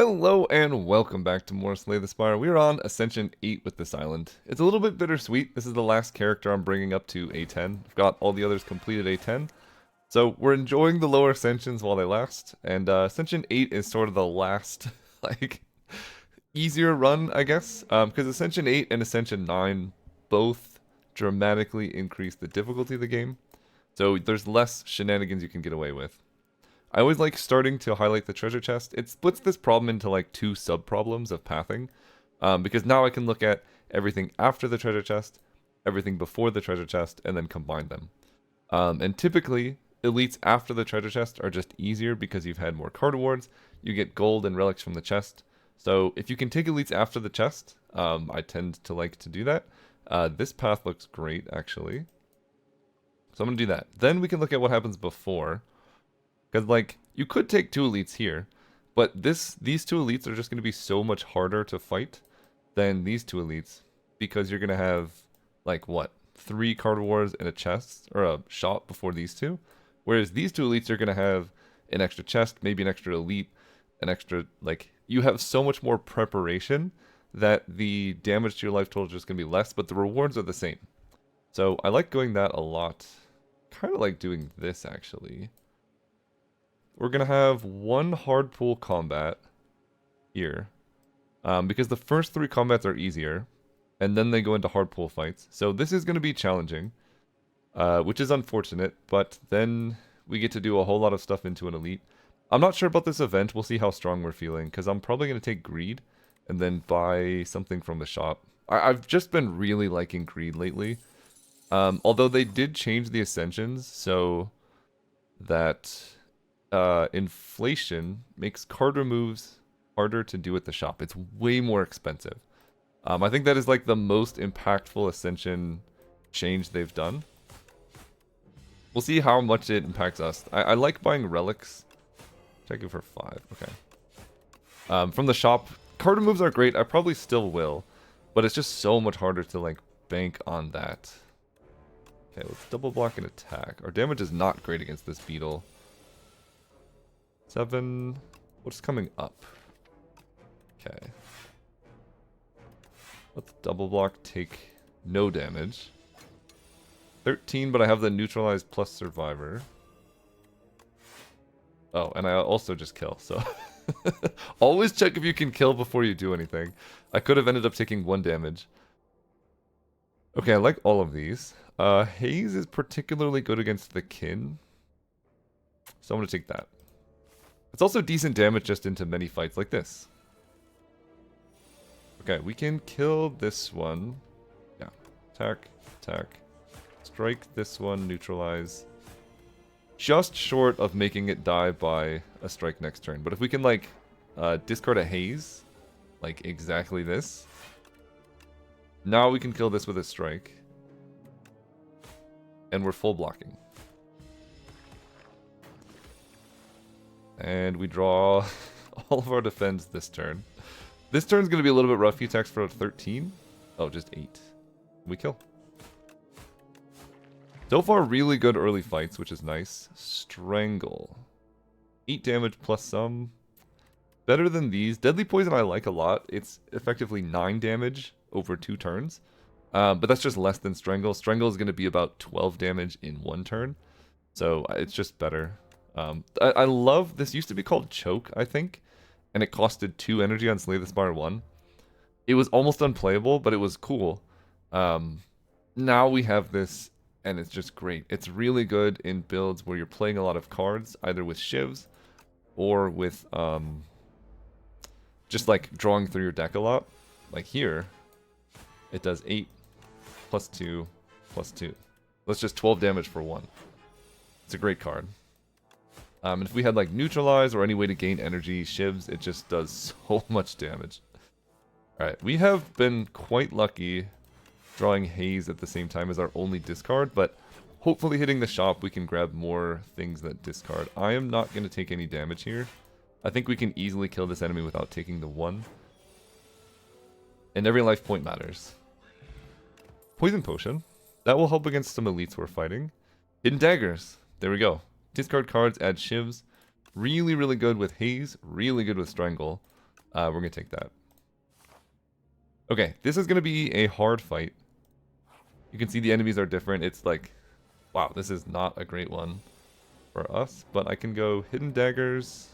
Hello and welcome back to more Slay the Spire. We're on Ascension 8 with this island. It's a little bit bittersweet. This is the last character I'm bringing up to A10. I've got all the others completed A10. So we're enjoying the lower Ascensions while they last. And Ascension 8 is sort of the last, like, easier run, I guess. Because Ascension 8 and Ascension 9 both dramatically increase the difficulty of the game. So there's less shenanigans you can get away with. I always like starting to highlight the treasure chest. It splits this problem into like two sub-problems of pathing. Because now I can look at everything after the treasure chest, everything before the treasure chest, and then combine them. And typically, elites after the treasure chest are just easier because you've had more card awards, you get gold and relics from the chest. So if you can take elites after the chest, I tend to like to do that. This path looks great, actually. So I'm going to do that. Then we can look at what happens before. Because, like, you could take two elites here, but these two elites are just going to be so much harder to fight than these two elites, because you're going to have, like, what, 3 card wars and a chest, or a shop before these two? Whereas these two elites are going to have an extra chest, maybe an extra elite, an extra, like, you have so much more preparation that the damage to your life total is just going to be less, but the rewards are the same. So I like going that a lot. Kind of like doing this, actually. We're going to have one hard pull combat here. Because the first 3 combats are easier. And then they go into hard pull fights. So this is going to be challenging. Which is unfortunate. But then we get to do a whole lot of stuff into an elite. I'm not sure about this event. We'll see how strong we're feeling. Because I'm probably going to take Greed. And then buy something from the shop. I've just been really liking Greed lately. Although they did change the Ascensions. So that... inflation makes card removes harder to do at the shop. It's way more expensive. I think that is like the most impactful Ascension change they've done. We'll see how much it impacts us. I like buying relics. Check it for 5. Okay. From the shop, card removes are great. I probably still will, but it's just so much harder to like bank on that. Okay, let's double block and attack. Our damage is not great against this beetle. 7. What's coming up? Okay. Let's double block, take no damage. 13, but I have the neutralize plus survivor. Oh, and I also just kill, so... Always check if you can kill before you do anything. I could have ended up taking 1 damage. Okay, I like all of these. Haze is particularly good against the kin. So I'm going to take that. It's also decent damage just into many fights like this. Okay, we can kill this one. Yeah. Attack, attack. Strike this one, neutralize. Just short of making it die by a strike next turn. But if we can, like, discard a haze, like exactly this, now we can kill this with a strike. And we're full blocking. And we draw all of our defense this turn. This turn's going to be a little bit rough. He attacks for 13. Oh, just 8. We kill. So far, really good early fights, which is nice. Strangle. 8 damage plus some. Better than these. Deadly Poison I like a lot. It's effectively 9 damage over 2 turns. But that's just less than Strangle. Strangle is going to be about 12 damage in 1 turn. So it's just better. I love, this used to be called Choke, I think, and it costed 2 energy on Slay the Spire 1. It was almost unplayable, but it was cool. Now we have this, and it's just great. It's really good in builds where you're playing a lot of cards, either with shivs, or with, just like drawing through your deck a lot. Like here, it does 8, plus 2, plus 2. That's just 12 damage for 1. It's a great card. And if we had like neutralize or any way to gain energy, shivs, it just does so much damage. Alright, we have been quite lucky drawing haze at the same time as our only discard, but hopefully hitting the shop we can grab more things that discard. I am not going to take any damage here. I think we can easily kill this enemy without taking the 1. And every life point matters. Poison Potion. That will help against some elites we're fighting. Hidden Daggers. There we go. Discard cards, add shivs. Really, really good with Haze. Really good with Strangle. We're going to take that. Okay, this is going to be a hard fight. You can see the enemies are different. It's like, wow, this is not a great one for us. But I can go Hidden Daggers.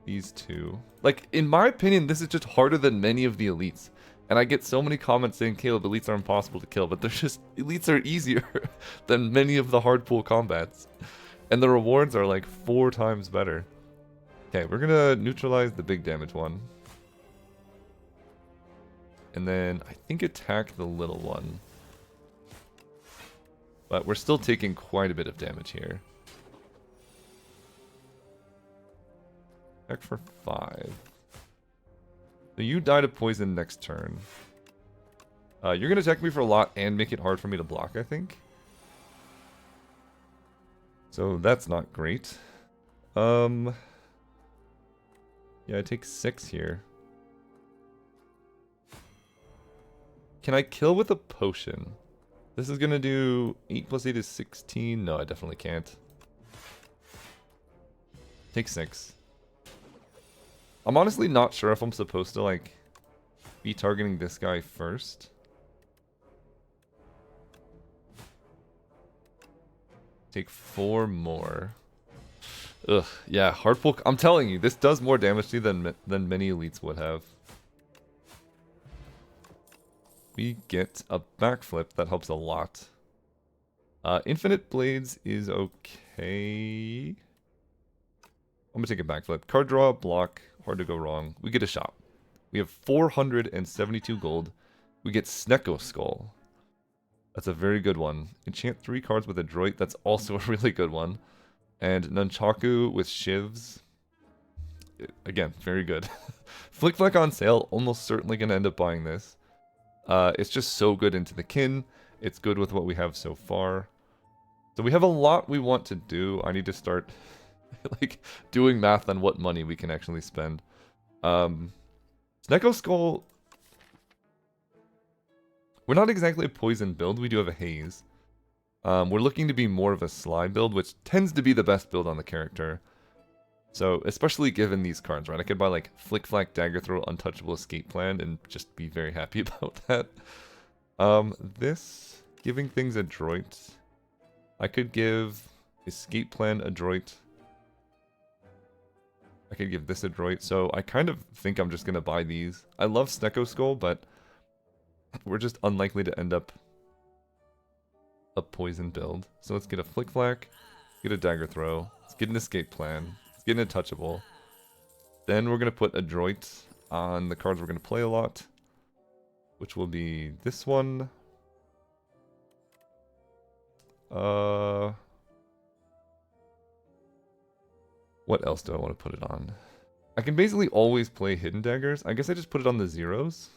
These two. Like, in my opinion, this is just harder than many of the elites. And I get so many comments saying, Caleb, elites are impossible to kill. But they're just, elites are easier than many of the hard pool combats. And the rewards are like 4 times better. Okay, we're going to neutralize the big damage one. And then I think attack the little one. But we're still taking quite a bit of damage here. Attack for 5. So you die to poison next turn. You're going to attack me for a lot and make it hard for me to block, I think. So that's not great. Yeah, I take 6 here. Can I kill with a potion? This is going to do 8 plus 8 is 16. No, I definitely can't. Take 6. I'm honestly not sure if I'm supposed to, like, be targeting this guy first. Take 4 more. Ugh, yeah, hard pull. I'm telling you, this does more damage to you than many elites would have. We get a backflip. That helps a lot. Infinite Blades is okay. I'm going to take a backflip. Card draw, block. Hard to go wrong. We get a shop. We have 472 gold. We get Snecko Skull. That's a very good one. Enchant 3 cards with Adroit. That's also a really good one. And Nunchaku with Shivs. Again, very good. Flick Flack on sale. Almost certainly going to end up buying this. It's just so good into the kin. It's good with what we have so far. So we have a lot we want to do. I need to start like doing math on what money we can actually spend. Snecko Skull. We're not exactly a poison build. We do have a haze. We're looking to be more of a Sly build, which tends to be the best build on the character. So, especially given these cards, right? I could buy like Flick Flack, Dagger Throw, Untouchable Escape Plan, and just be very happy about that. This, giving things Adroit. I could give Escape Plan Adroit. I could give this Adroit. So, I kind of think I'm just going to buy these. I love Snecko Skull, but we're just unlikely to end up a poison build. So, let's get a Flick Flack, get a Dagger Throw, let's get an Escape Plan. Get an Untouchable. Then we're going to put Adroit on the cards we're going to play a lot. Which will be this one. What else do I want to put it on? I can basically always play Hidden Daggers. I guess I just put it on the zeros.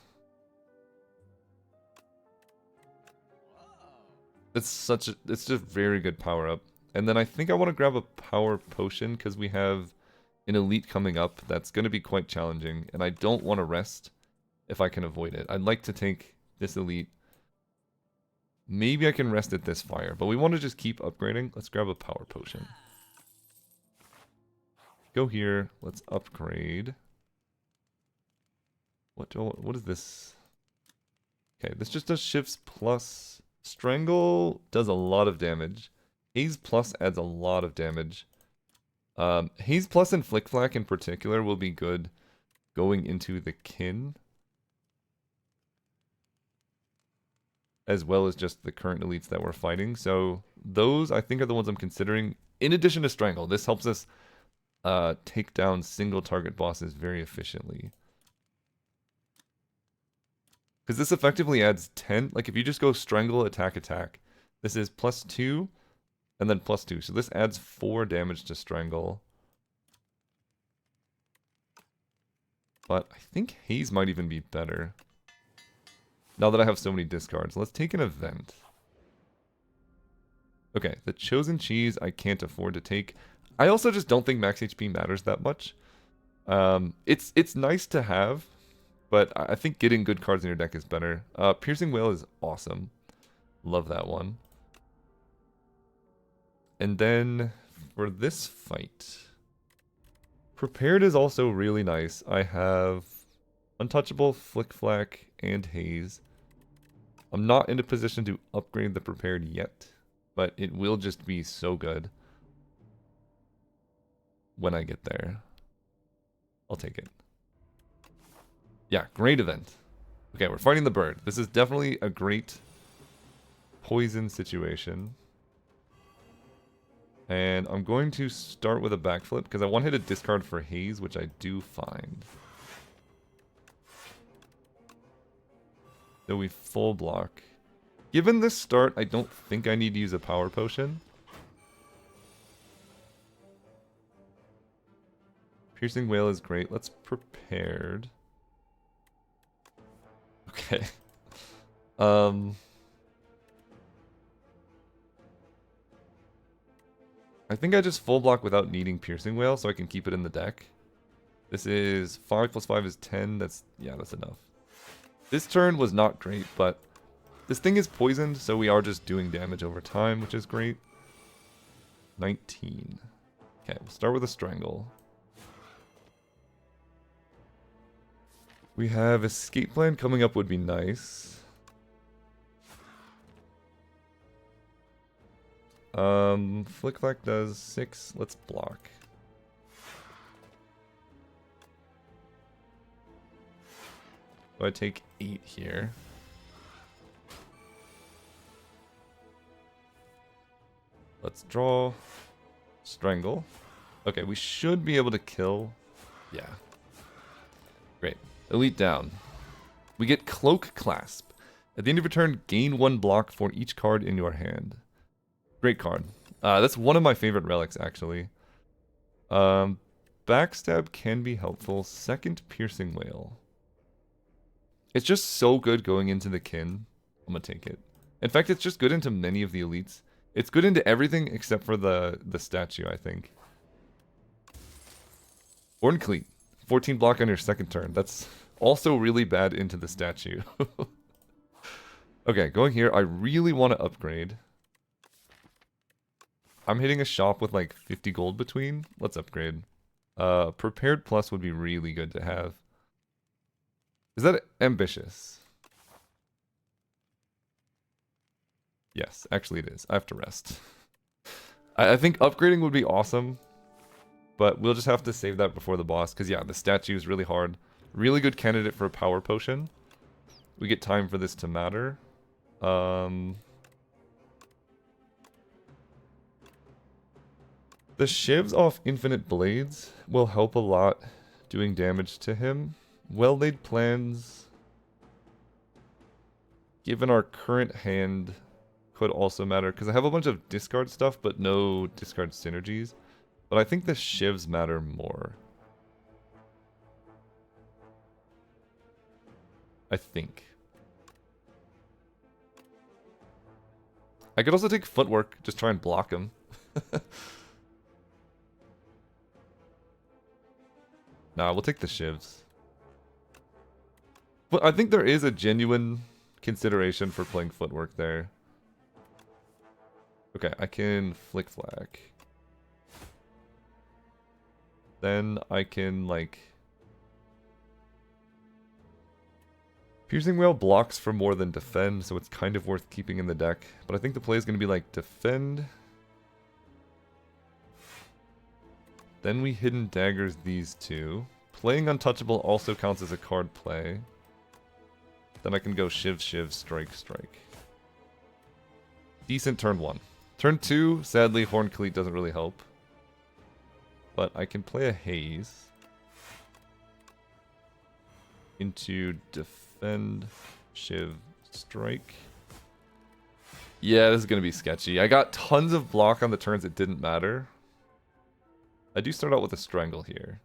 It's just a very good power up. And then I think I want to grab a power potion because we have an elite coming up that's going to be quite challenging. And I don't want to rest if I can avoid it. I'd like to take this elite. Maybe I can rest at this fire, but we want to just keep upgrading. Let's grab a power potion. Go here. Let's upgrade. What is this? Okay, this just does shifts plus. Strangle does a lot of damage. Haze Plus adds a lot of damage. Haze Plus and Flick Flack in particular will be good going into the kin. As well as just the current elites that we're fighting. So those, I think, are the ones I'm considering. In addition to Strangle, this helps us take down single target bosses very efficiently. Because this effectively adds 10. Like if you just go Strangle, attack, attack. This is +2. And then +2. So this adds 4 damage to Strangle. But I think Haze might even be better. Now that I have so many discards. Let's take an event. Okay, the Chosen Cheese I can't afford to take. I also just don't think max HP matters that much. It's nice to have, but I think getting good cards in your deck is better. Piercing Whale is awesome. Love that one. And then for this fight, Prepared is also really nice. I have Untouchable, Flick Flack, and Haze. I'm not in a position to upgrade the Prepared yet, but it will just be so good when I get there. I'll take it. Yeah, great event. Okay, we're fighting the bird. This is definitely a great poison situation. And I'm going to start with a backflip because I want to hit a discard for Haze, which I do find. So we full block. Given this start, I don't think I need to use a power potion. Piercing Whale is great. Let's prepared. Okay. I think I just full block without needing Piercing Whale so I can keep it in the deck. This is 5 plus 5 is 10. That's enough. This turn was not great, but this thing is poisoned, so we are just doing damage over time, which is great. 19. Okay, we'll start with a Strangle. We have Escape Plan coming up would be nice. Flick Flack does 6. Let's block. So I take 8 here. Let's draw. Strangle. Okay, we should be able to kill. Yeah. Great. Elite down. We get Cloak Clasp. At the end of your turn, gain 1 block for each card in your hand. Great card. That's one of my favorite relics, actually. Backstab can be helpful. Second Piercing Whale. It's just so good going into the kin. I'm gonna take it. In fact, it's just good into many of the elites. It's good into everything except for the statue, I think. Orncleat. 14 block on your second turn. That's also really bad into the statue. Okay, going here. I really want to upgrade. I'm hitting a shop with like 50 gold between. Let's upgrade. Prepared Plus would be really good to have. Is that ambitious? Yes, actually it is. I have to rest. I think upgrading would be awesome. But we'll just have to save that before the boss. Because yeah, the statue is really hard. Really good candidate for a power potion. We get time for this to matter. The shivs off Infinite Blades will help a lot doing damage to him. Well-laid plans, given our current hand, could also matter. Because I have a bunch of discard stuff, but no discard synergies. But I think the shivs matter more. I think. I could also take Footwork, just try and block him. Nah, we'll take the shivs. But I think there is a genuine consideration for playing Footwork there. Okay, I can Flick Flack. Then I can, like... Piercing Whale blocks for more than defend, so it's kind of worth keeping in the deck. But I think the play is going to be like defend. Then we Hidden Daggers these two. Playing Untouchable also counts as a card play. Then I can go Shiv, Shiv, Strike, Strike. Decent turn 1. Turn 2, sadly, Horncleat doesn't really help. But I can play a Haze. Into defend, Shiv, Strike. Yeah, this is going to be sketchy. I got tons of block on the turns it didn't matter. I do start out with a Strangle here.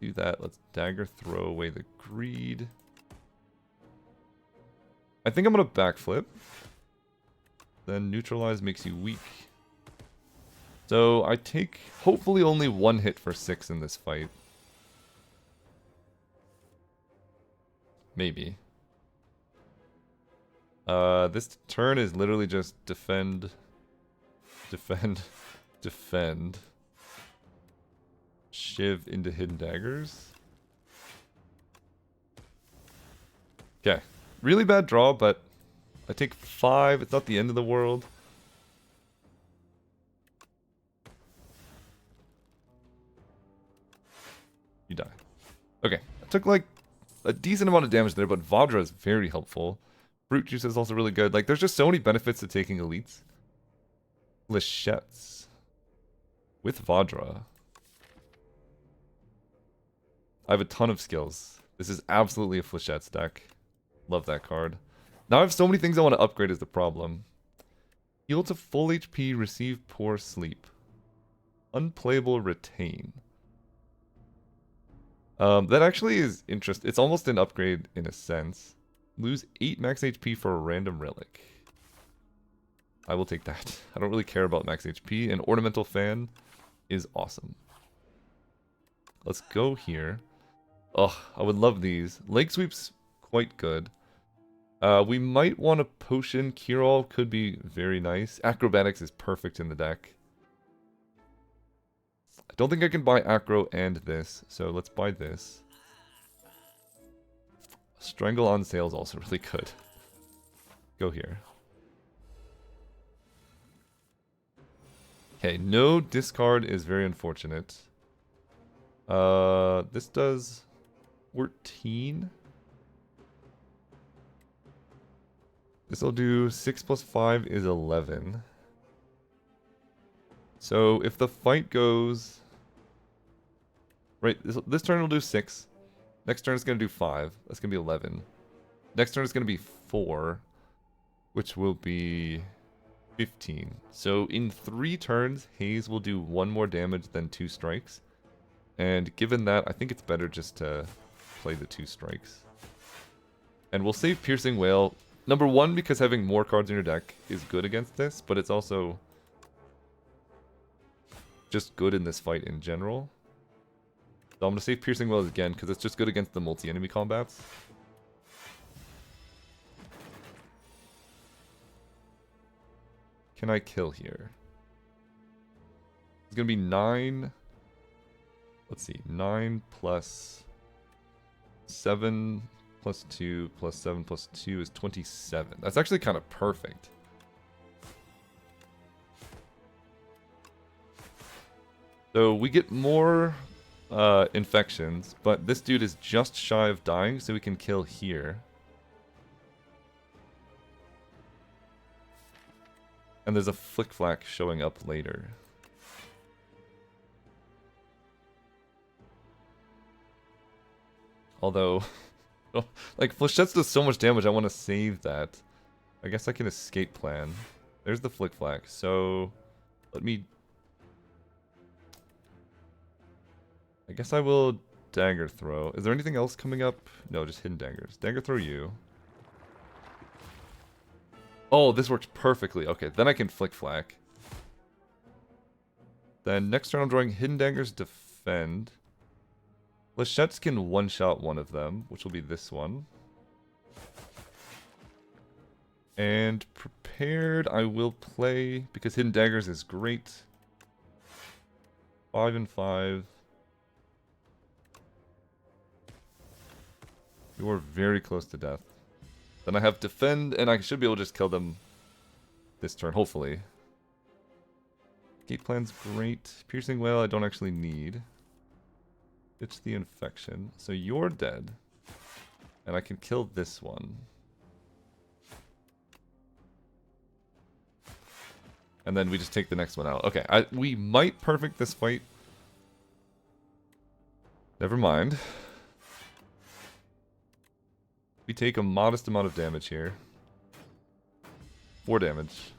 Do that. Let's Dagger, throw away the Greed. I think I'm going to backflip. Then Neutralize makes you weak. So I take hopefully only 1 hit for 6 in this fight. Maybe. This turn is literally just defend, defend, defend. Shiv into Hidden Daggers. Okay. Really bad draw, but I take 5. It's not the end of the world. You die. Okay. I took like a decent amount of damage there, but Vajra is very helpful. Fruit Juice is also really good. Like, there's just so many benefits to taking elites. Flechettes. With Vajra. I have a ton of skills. This is absolutely a Flechettes deck. Love that card. Now I have so many things I want to upgrade is the problem. Heal to full HP, receive poor sleep. Unplayable retain. That actually is interesting. It's almost an upgrade in a sense. Lose 8 max HP for a random relic. I will take that. I don't really care about max HP. An Ornamental Fan is awesome. Let's go here. Oh, I would love these. Lake Sweep's quite good. We might want a Potion. Cure-All could be very nice. Acrobatics is perfect in the deck. I don't think I can buy Acro and this, so let's buy this. Strangle on sale is also really good. Go here. Okay, no discard is very unfortunate. This does 14. This will do 6 plus 5 is 11. So if the fight goes... Right, this turn will do 6. Next turn is going to do 5. That's going to be 11. Next turn is going to be 4. Which will be 15. So in 3 turns, Haze will do 1 more damage than 2 strikes. And given that, I think it's better just to play the 2 strikes. And we'll save Piercing Wail. Number 1, because having more cards in your deck is good against this, but it's also just good in this fight in general. So I'm going to save Piercing Wail again, because it's just good against the multi-enemy combats. Can I kill here? It's going to be 9. Let's see. 9 plus 7 plus 2 plus 7 plus 2 is 27. That's actually kind of perfect. So we get more infections, but this dude is just shy of dying, so we can kill here. And there's a Flick Flack showing up later. Although, like, Flechettes does so much damage, I want to save that. I guess I can escape plan. There's the Flick Flack, so let me... I guess I will Dagger Throw. Is there anything else coming up? No, just Hidden Daggers. Dagger Throw you. Oh, this works perfectly. Okay, then I can Flick Flack. Then next turn I'm drawing Hidden Daggers Defend. Flechettes can one-shot one of them, which will be this one. And Prepared I will play, because Hidden Daggers is great. 5 and 5. You are very close to death. Then I have Defend, and I should be able to just kill them this turn, hopefully. Gate Plan's great. Piercing Wail I don't actually need. It's the Infection. So you're dead. And I can kill this one. And then we just take the next one out. Okay, we might perfect this fight. Never mind. We take a modest amount of damage here. 4 damage.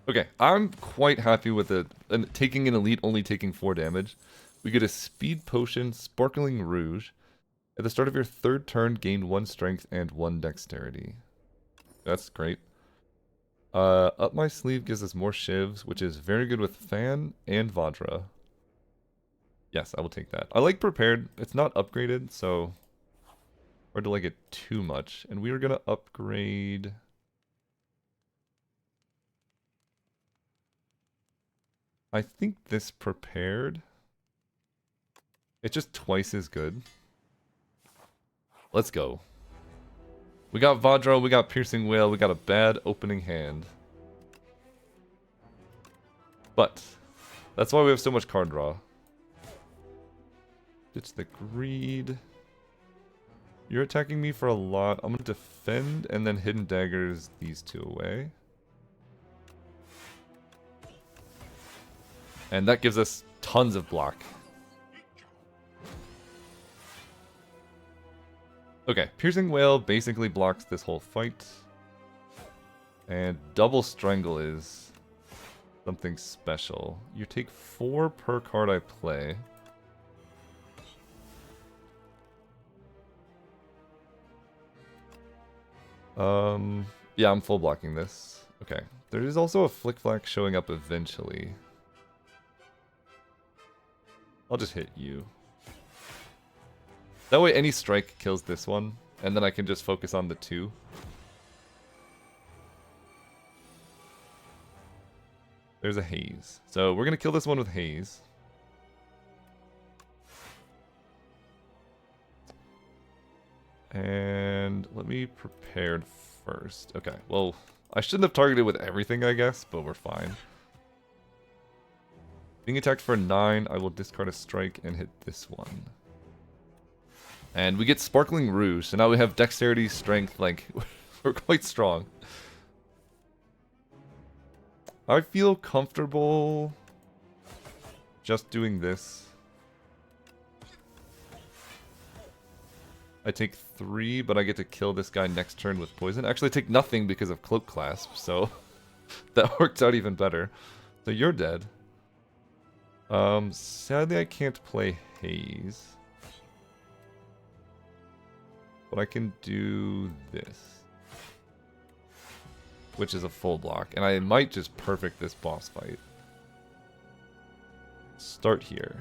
Okay, I'm quite happy with it. And taking an elite only taking 4 damage. We get a Speed Potion, Sparkling Rouge. At the start of your 3rd turn, gain 1 strength and 1 dexterity. That's great. Up My Sleeve gives us more shivs, which is very good with Fan and Vajra. Yes, I will take that. I like Prepared. It's not upgraded, so hard to like it too much. And we are going to upgrade... I think this Prepared. It's just twice as good. Let's go. We got Vajra, we got Piercing Wail, we got a bad opening hand. But that's why we have so much card draw. Ditch the Greed. You're attacking me for a lot. I'm going to defend and then Hidden Daggers these two away. And that gives us tons of block. Okay, Piercing Wail basically blocks this whole fight. And Double Strangle is something special. You take 4 per card I play. Yeah, I'm full blocking this. Okay. There is also a Flick Flack showing up eventually. I'll just hit you. That way any strike kills this one, and then I can just focus on the 2. There's a Haze. So we're going to kill this one with Haze. And let me prepare first. Okay, well, I shouldn't have targeted with everything, I guess, but we're fine. Being attacked for 9, I will discard a strike and hit this one. And we get Sparkling Rouge, so now we have Dexterity, Strength, like, we're quite strong. I feel comfortable just doing this. I take 3, but I get to kill this guy next turn with poison. Actually, I take nothing because of Cloak Clasp, so that worked out even better. So you're dead. Sadly, I can't play Haze. But I can do this. Which is a full block. And I might just perfect this boss fight. Start here.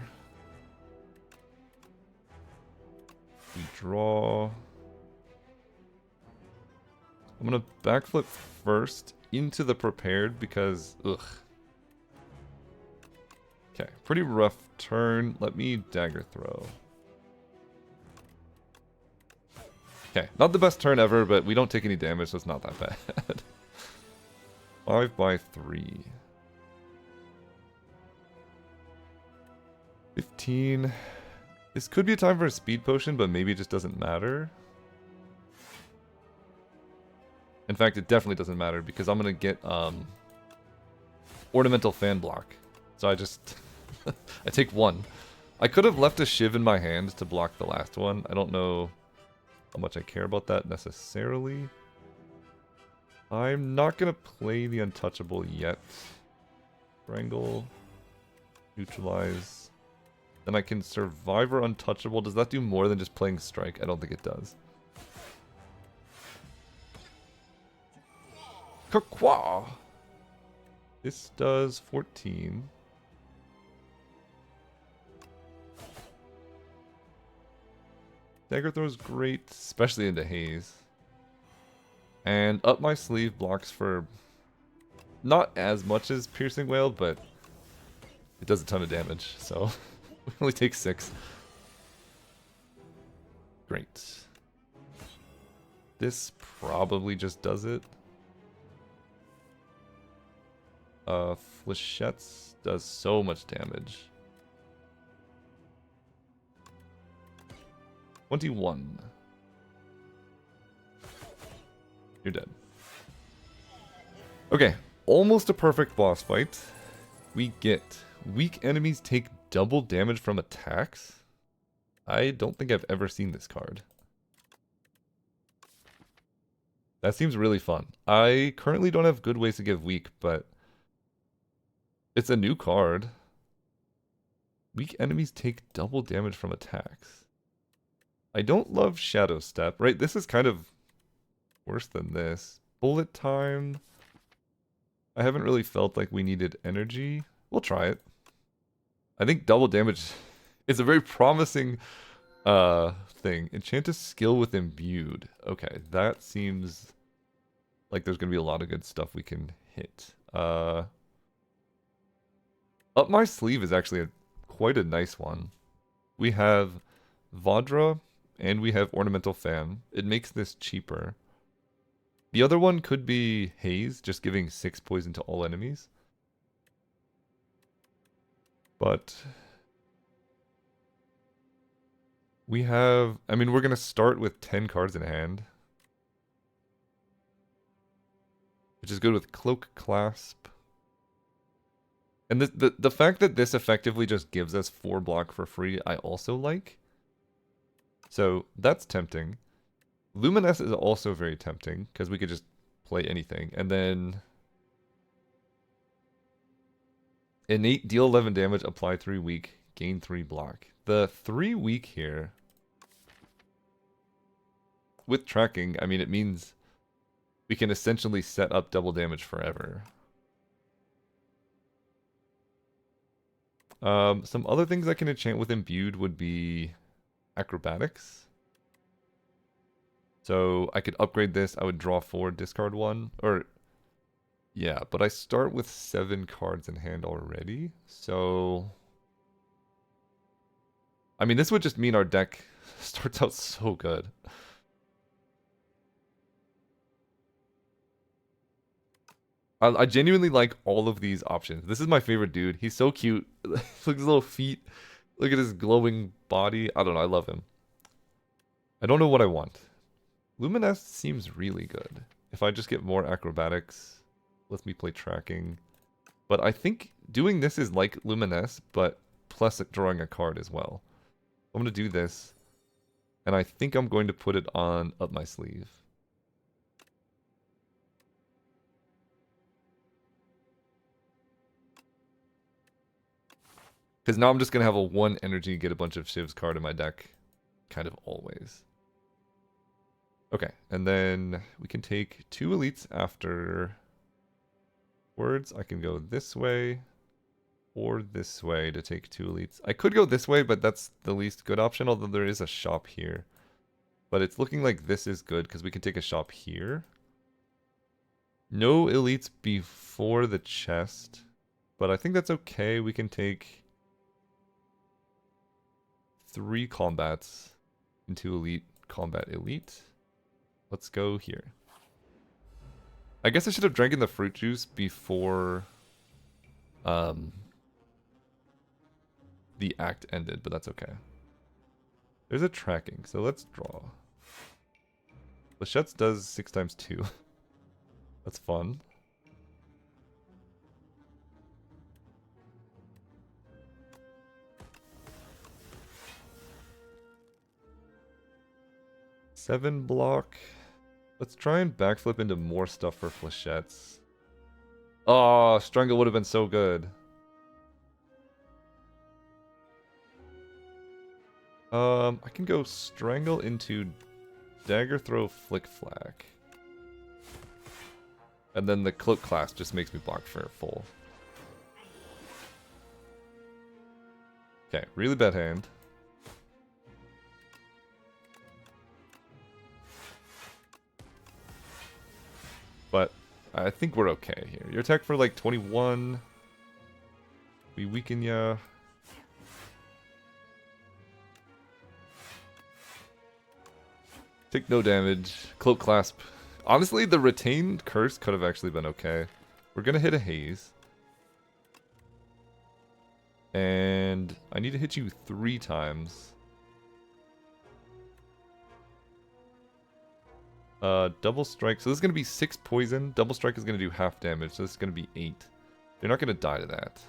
We draw. I'm gonna backflip first into the prepared because, ugh. Okay, pretty rough turn. Let me dagger throw. Okay, not the best turn ever, but we don't take any damage, so it's not that bad. 5 by 3. 15. This could be a time for a speed potion, but maybe it just doesn't matter. In fact, it definitely doesn't matter because I'm going to get Ornamental Fan Block. So I just... I take 1. I could have left a Shiv in my hand to block the last one. I don't know how much I care about that necessarily. I'm not going to play the Untouchable yet. Wrangle. Neutralize. Then I can Survivor Untouchable. Does that do more than just playing Strike? I don't think it does. Kakwa! This does 14. Dagger Throw's great, especially into Haze. And Up My Sleeve blocks for not as much as Piercing Wail, but it does a ton of damage, so we only take 6. Great. This probably just does it. Flechettes does so much damage. 21. You're dead. Okay, almost a perfect boss fight. We get weak enemies take double damage from attacks. I don't think I've ever seen this card. That seems really fun. I currently don't have good ways to give weak, but it's a new card. Weak enemies take double damage from attacks. I don't love Shadow Step, right? This is kind of worse than this. Bullet Time. I haven't really felt like we needed energy. We'll try it. I think double damage is a very promising thing. Enchant a skill with Imbued. Okay, that seems like there's going to be a lot of good stuff we can hit. Up My Sleeve is actually quite a nice one. We have Vadra and we have Ornamental Fan. It makes this cheaper. The other one could be Haze, just giving 6 poison to all enemies. But we have, I mean, we're going to start with 10 cards in hand. Which is good with Cloak Clasp. And the fact that this effectively just gives us 4 block for free, I also like. So that's tempting. Luminous is also very tempting, because we could just play anything. And then Innate, deal 11 damage, apply 3 weak, gain 3 block. The 3 weak here, with tracking, I mean, it means we can essentially set up double damage forever. Some other things I can enchant with Imbued would be Acrobatics. So I could upgrade this, I would draw 4, discard 1, or... Yeah, but I start with 7 cards in hand already, so... I mean, this would just mean our deck starts out so good. I genuinely like all of these options. This is my favorite dude. He's so cute. Look at his little feet. Look at his glowing body. I don't know, I love him. I don't know what I want. Luminous seems really good. If I just get more acrobatics, lets me play tracking. But I think doing this is like Luminous, but plus drawing a card as well. I'm going to do this, and I think I'm going to put it on up my sleeve. Because now I'm just going to have a 1 energy, get a bunch of Shiv's card in my deck, kind of always. Okay, and then we can take 2 elites after words. I can go this way or this way to take 2 elites. I could go this way, but that's the least good option, although there is a shop here. But it's looking like this is good because we can take a shop here. No elites before the chest, but I think that's okay. We can take 3 combats into elite, combat, elite. Let's go here. I guess I should have drank the fruit juice before the act ended, but that's okay. There's a tracking, so let's draw. Lachette's does 6 times 2. That's fun. Seven block. Let's try and backflip into more stuff for flechettes. Oh, Strangle would have been so good. I can go Strangle into Dagger Throw, Flick Flack. And then the Cloak Clasp just makes me block for full. Okay, really bad hand. But I think we're okay here. Your attack for like 21. We weaken ya. Take no damage. Cloak Clasp. Honestly, the retained curse could have actually been okay. We're gonna hit a haze. And I need to hit you 3 times. Double strike. So this is going to be 6 poison. Double strike is going to do half damage. So this is going to be 8. You're not going to die to that.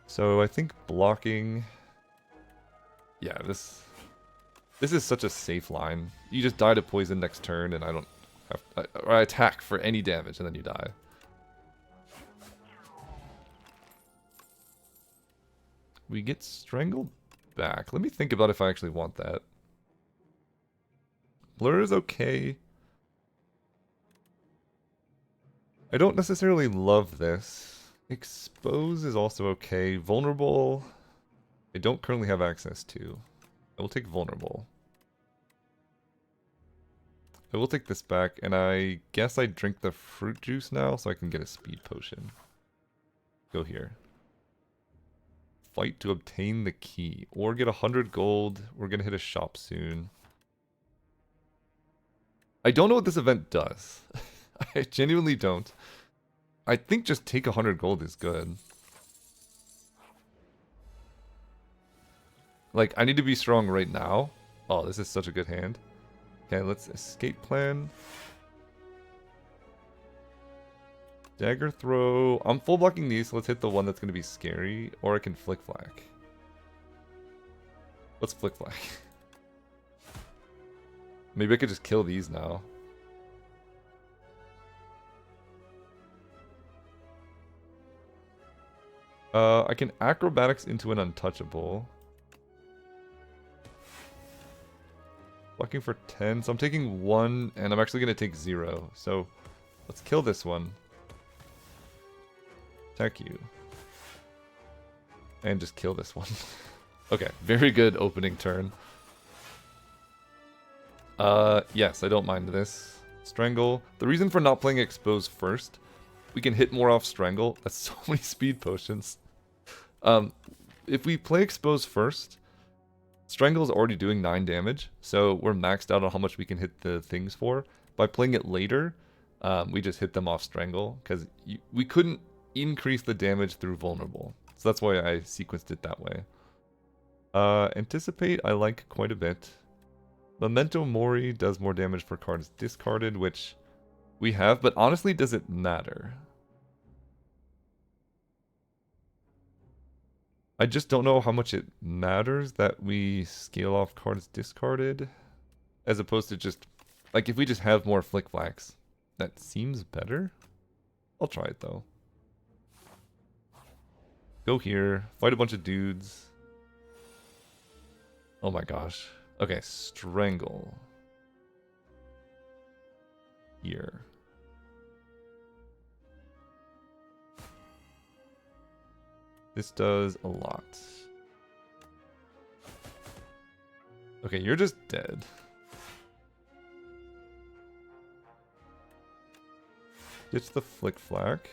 So I think blocking... Yeah, this is such a safe line. You just die to poison next turn and I don't have... Or I attack for any damage and then you die. We get strangled back. Let me think about if I actually want that. Blur is okay. I don't necessarily love this. Expose is also okay. Vulnerable, I don't currently have access to. I will take vulnerable. I will take this back, and I guess I drink the fruit juice now so I can get a speed potion. Go here. fight to obtain the key or get 100 gold. We're going to hit a shop soon. I don't know what this event does. I genuinely don't. I think just take 100 gold is good. Like, I need to be strong right now. Oh, this is such a good hand. Okay, let's escape plan. Dagger throw. I'm full blocking these, so let's hit the one that's going to be scary. Or I can flick flack. Let's flick flack. Maybe I could just kill these now. I can acrobatics into an untouchable. Blocking for 10, so I'm taking 1, and I'm actually going to take 0. So, let's kill this one. Attack you. And just kill this one. Okay, very good opening turn. Yes, I don't mind this. Strangle. The reason for not playing Expose first, we can hit more off Strangle. That's so many speed potions. If we play Expose first, Strangle is already doing 9 damage, so we're maxed out on how much we can hit the things for. By playing it later, we just hit them off Strangle, because we couldn't increase the damage through Vulnerable. So that's why I sequenced it that way. Anticipate I like quite a bit. Memento Mori does more damage for cards discarded, which we have, but honestly, does it matter? I just don't know how much it matters that we scale off cards discarded, as opposed to just, like, if we just have more flick flacks, that seems better. I'll try it though. Go here, fight a bunch of dudes. Oh my gosh. Okay, Strangle. Here. This does a lot. Okay, you're just dead. Ditch the flick flack.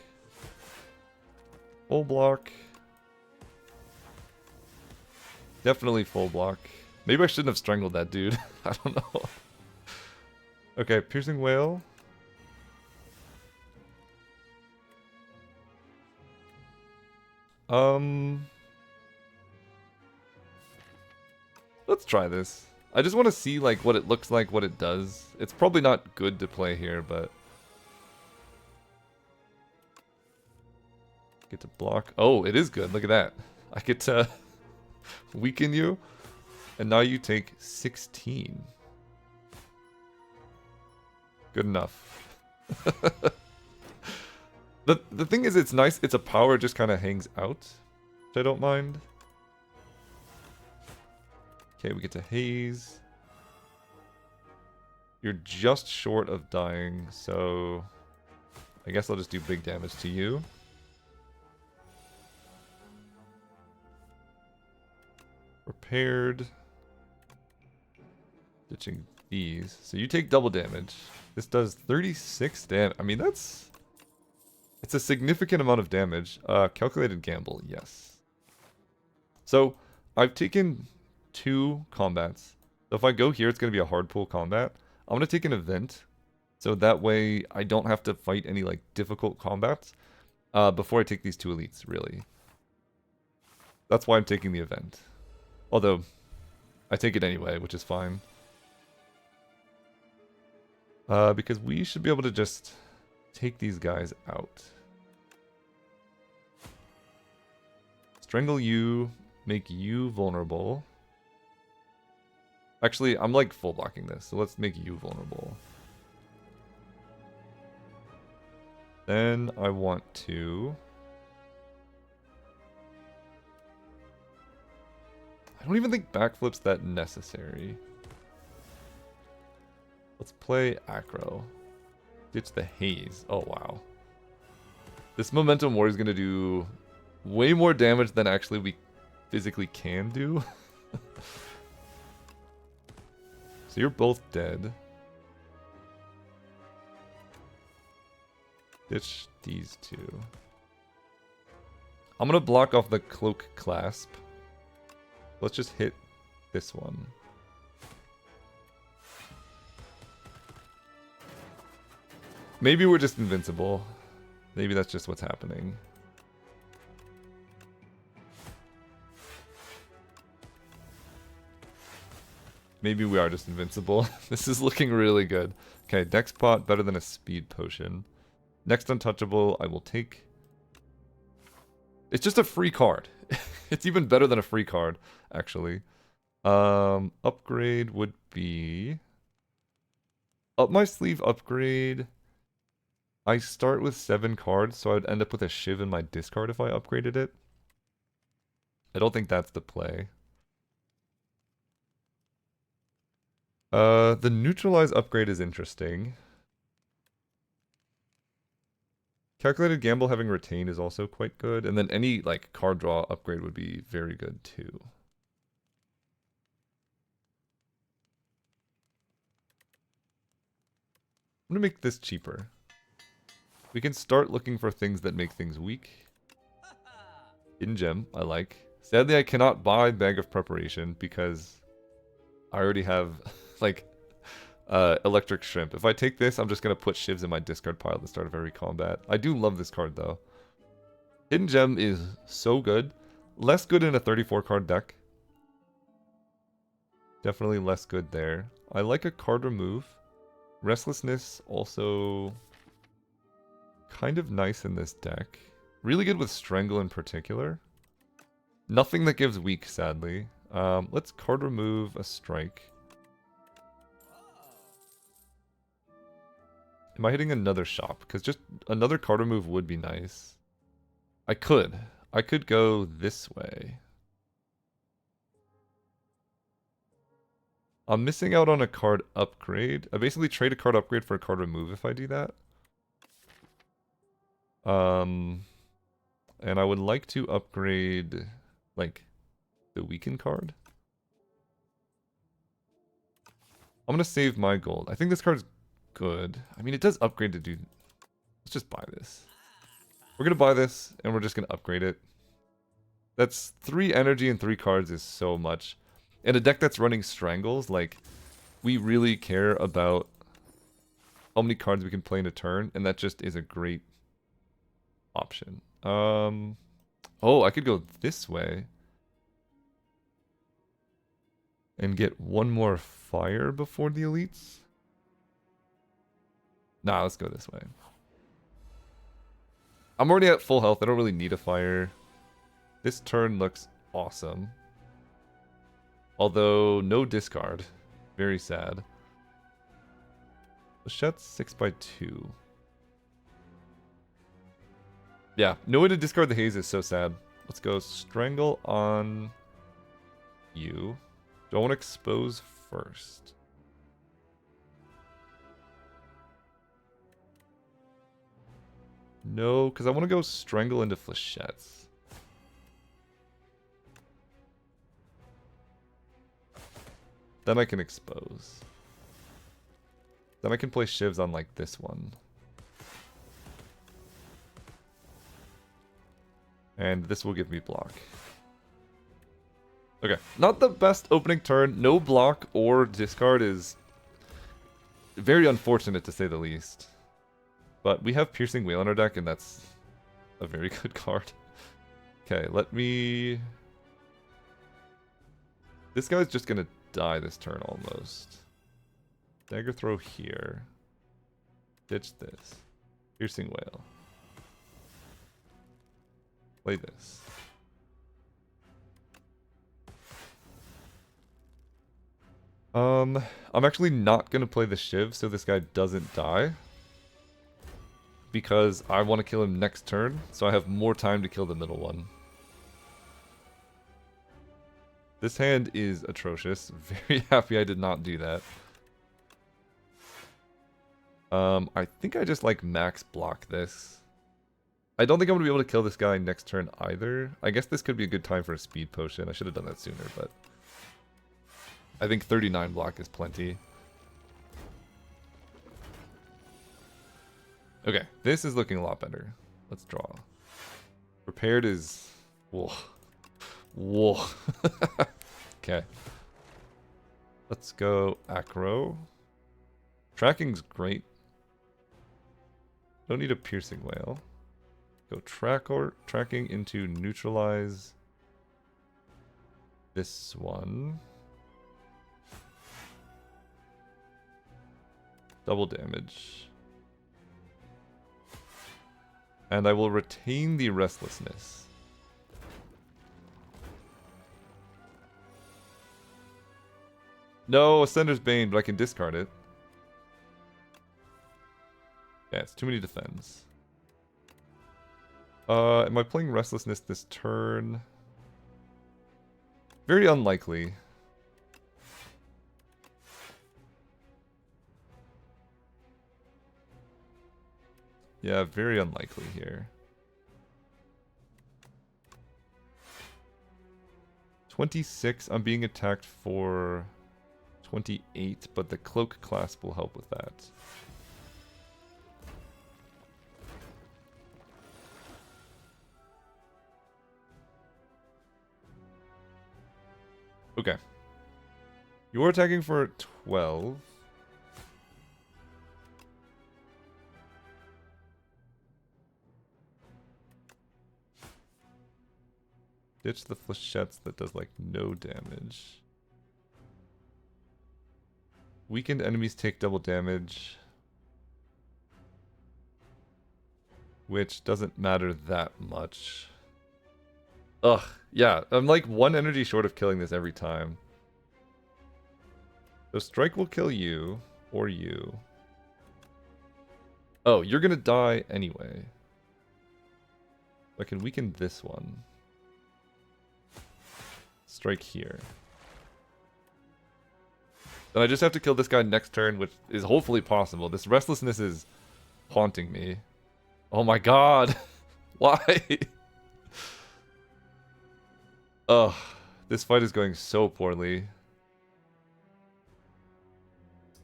Full block. Definitely full block. Maybe I shouldn't have strangled that dude. I don't know. Okay, piercing whale. Let's try this. I just want to see like what it looks like, what it does. It's probably not good to play here, but get to block. Oh, it is good. Look at that. I get to weaken you, and now you take 16. Good enough. The thing is, it's nice. It's a power, just kind of hangs out, which I don't mind. Okay, we get to haze. You're just short of dying, so I guess I'll just do big damage to you. Prepared. Ditching these. So you take double damage. This does 36 damage. I mean, that's... It's a significant amount of damage. Calculated gamble, yes. So, I've taken 2 combats. So if I go here, it's going to be a hard pull combat. I'm going to take an event. So that way, I don't have to fight any, like, difficult combats. Before I take these 2 elites, really. That's why I'm taking the event. Although, I take it anyway, which is fine. Because we should be able to just take these guys out. Strangle you, make you vulnerable. Actually, I'm like full blocking this, so let's make you vulnerable. Then I want to... I don't even think backflip's that necessary. Let's play Acro. Ditch the haze. Oh, wow. This Momentum War is going to do way more damage than actually we physically can do. So you're both dead. Ditch these 2. I'm going to block off the Cloak Clasp. Let's just hit this one. Maybe we're just invincible. Maybe that's just what's happening. Maybe we are just invincible. This is looking really good. Okay, Dex Pot better than a Speed Potion. Next Untouchable, I will take. It's just a free card. It's even better than a free card, actually. Upgrade would be... Up my sleeve upgrade. I start with 7 cards, so I would end up with a Shiv in my discard if I upgraded it. I don't think that's the play. The Neutralize upgrade is interesting. Calculated Gamble having Retain is also quite good, and then any like card draw upgrade would be very good too. I'm gonna make this cheaper. We can start looking for things that make things weak. Hidden Gem, I like. Sadly, I cannot buy Bag of Preparation because I already have like Electric Shrimp. If I take this, I'm just going to put Shivs in my discard pile at the start of every combat. I do love this card though. Hidden Gem is so good. Less good in a 34 card deck. Definitely less good there. I like a card remove. Restlessness also kind of nice in this deck. Really good with Strangle in particular. Nothing that gives weak, sadly. Let's card remove a strike. Am I hitting another shop? Because just another card remove would be nice. I could go this way. I'm missing out on a card upgrade. I basically trade a card upgrade for a card remove if I do that. And I would like to upgrade, like, the weaken card. I'm gonna save my gold. I think this card's good. I mean, it does upgrade to do... Let's just buy this. We're gonna buy this, and we're just gonna upgrade it. That's 3 energy and 3 cards is so much. In a deck that's running Strangles, like, we really care about how many cards we can play in a turn, and that just is a great option. Oh, I could go this way. And get 1 more fire before the elites? Nah, let's go this way. I'm already at full health. I don't really need a fire. This turn looks awesome. Although, no discard. Very sad. Flachette's 6x2. Yeah, no way to discard the haze is so sad. Let's go Strangle on you. Don't expose first. No, because I want to go Strangle into Flachettes. Then I can expose. Then I can play Shivs on like this one. And this will give me block. Okay, not the best opening turn. No block or discard is very unfortunate to say the least. But we have Piercing Whale in our deck, and that's a very good card. Okay, let me... This guy's just gonna die this turn almost. Dagger Throw here. Ditch this. Piercing Whale. Play this. I'm actually not gonna play the Shiv so this guy doesn't die. Because I want to kill him next turn, so I have more time to kill the middle one. This hand is atrocious. Very happy I did not do that. I think I just like max block this. I don't think I'm going to be able to kill this guy next turn either. I guess this could be a good time for a speed potion. I should have done that sooner, but... I think 39 block is plenty. Okay, this is looking a lot better. Let's draw. Prepared is Whoa. Whoa. Okay. Let's go acro. Tracking's great. Don't need a piercing whale. Go tracking into neutralize this one. Double damage. And I will retain the restlessness. No, Ascender's Bane, but I can discard it. Yeah, it's too many defense. Am I playing Restlessness this turn? Very unlikely. Yeah, very unlikely here. 26, I'm being attacked for 28, but the cloak clasp will help with that. Okay. You're attacking for 12. Ditch the flechettes that does like no damage. Weakened enemies take double damage, which doesn't matter that much. Ugh, yeah, I'm like 1 energy short of killing this every time. So strike will kill you, or you. Oh, you're gonna die anyway. I can weaken this one. Strike here. Then I just have to kill this guy next turn, which is hopefully possible. This restlessness is haunting me. Oh my god! Why? Ugh, this fight is going so poorly.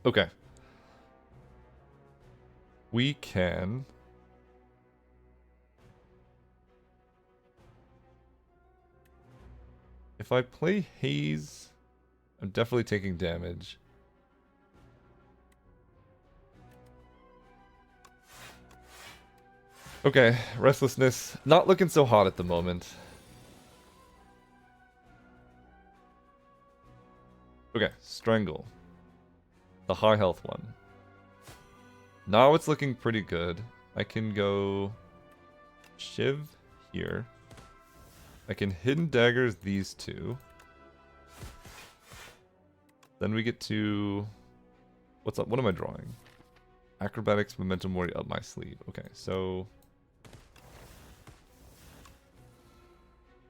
Okay. We can... If I play Haze, I'm definitely taking damage. Okay, Restlessness. Not looking so hot at the moment. Okay, Strangle. The high health one. Now it's looking pretty good. I can go Shiv here. I can Hidden Daggers these two. Then we get to... What's up? What am I drawing? Acrobatics, Memento Mori up my sleeve. Okay, so...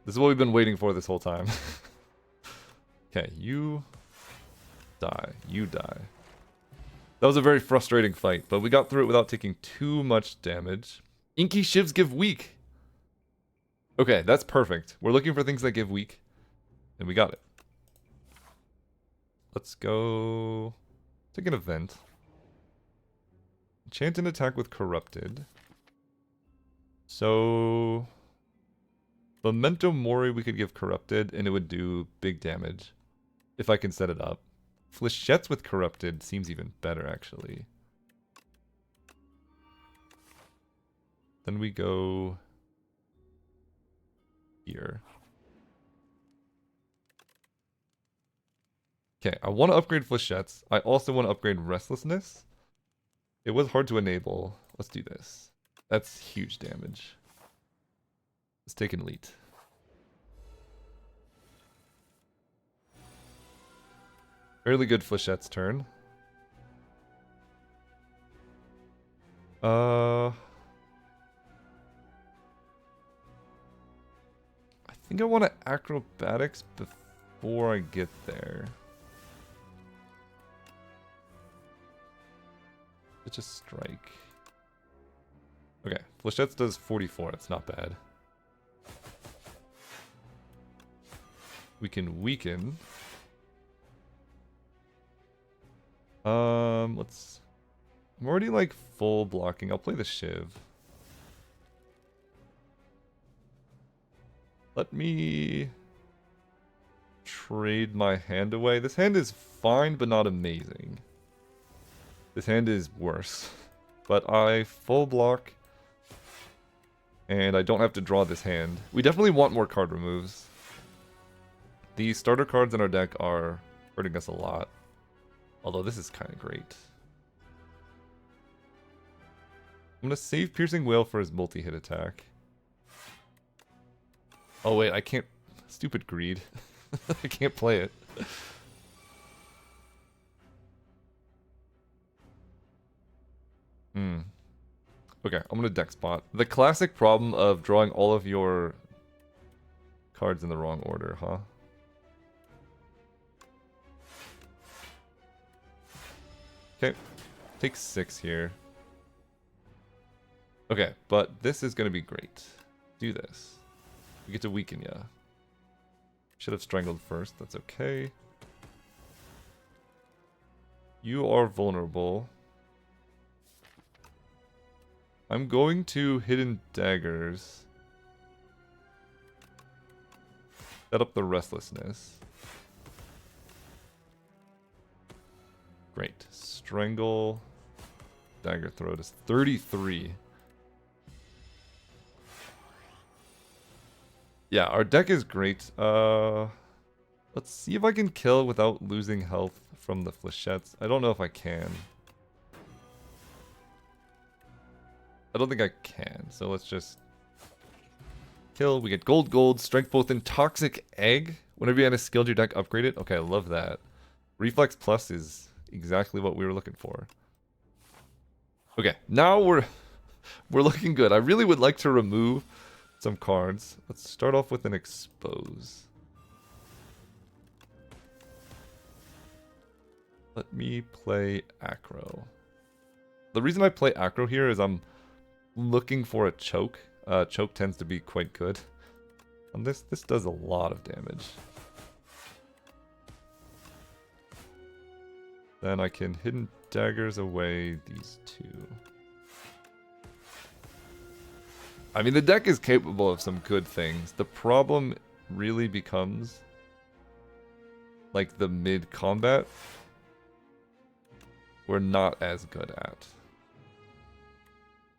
This is what we've been waiting for this whole time. Okay, you die. You die. That was a very frustrating fight, but we got through it without taking too much damage. Inky Shivs give weak. Okay, that's perfect. We're looking for things that give weak, and we got it. Let's go take an event. Enchant an attack with Corrupted. So... Memento Mori we could give Corrupted, and it would do big damage. If I can set it up. Flechettes with Corrupted seems even better, actually. Then we go... here. Okay, I want to upgrade Flechettes. I also want to upgrade Restlessness. It was hard to enable. Let's do this. That's huge damage. Let's take an elite. Fairly good Flechette's turn. I think I want to acrobatics before I get there. It's just strike. Okay, Flechette's does 44. It's not bad. We can weaken. Let's... I'm already like full blocking. I'll play the Shiv. Let me trade my hand away. This hand is fine, but not amazing. This hand is worse. But I full block, and I don't have to draw this hand. We definitely want more card removes. The starter cards in our deck are hurting us a lot. Although this is kind of great. I'm going to save Piercing Wail for his multi-hit attack. Oh wait, I can't... Stupid greed. I can't play it. Okay, I'm gonna deck spot. The classic problem of drawing all of your cards in the wrong order, huh? Okay, take 6 here. Okay, but this is gonna be great. Do this. We get to weaken ya. Should have strangled first, that's okay. You are vulnerable. I'm going to Hidden Daggers. Set up the Restlessness. Great. Strangle. Dagger Throw is 33. Yeah, our deck is great. Let's see if I can kill without losing health from the flechettes. I don't know if I can. I don't think I can, so let's just kill. We get gold, strength both in Toxic Egg. Whenever you had a skilled your deck, upgrade it. Okay, I love that. Reflex Plus is exactly what we were looking for. Okay, now we're looking good. I really would like to remove some cards. Let's start off with an Expose. Let me play Acro. The reason I play Acro here is I'm looking for a choke. Choke tends to be quite good. And this does a lot of damage. Then I can Hidden Daggers away these two. I mean, the deck is capable of some good things. The problem really becomes like the mid-combat we're not as good at.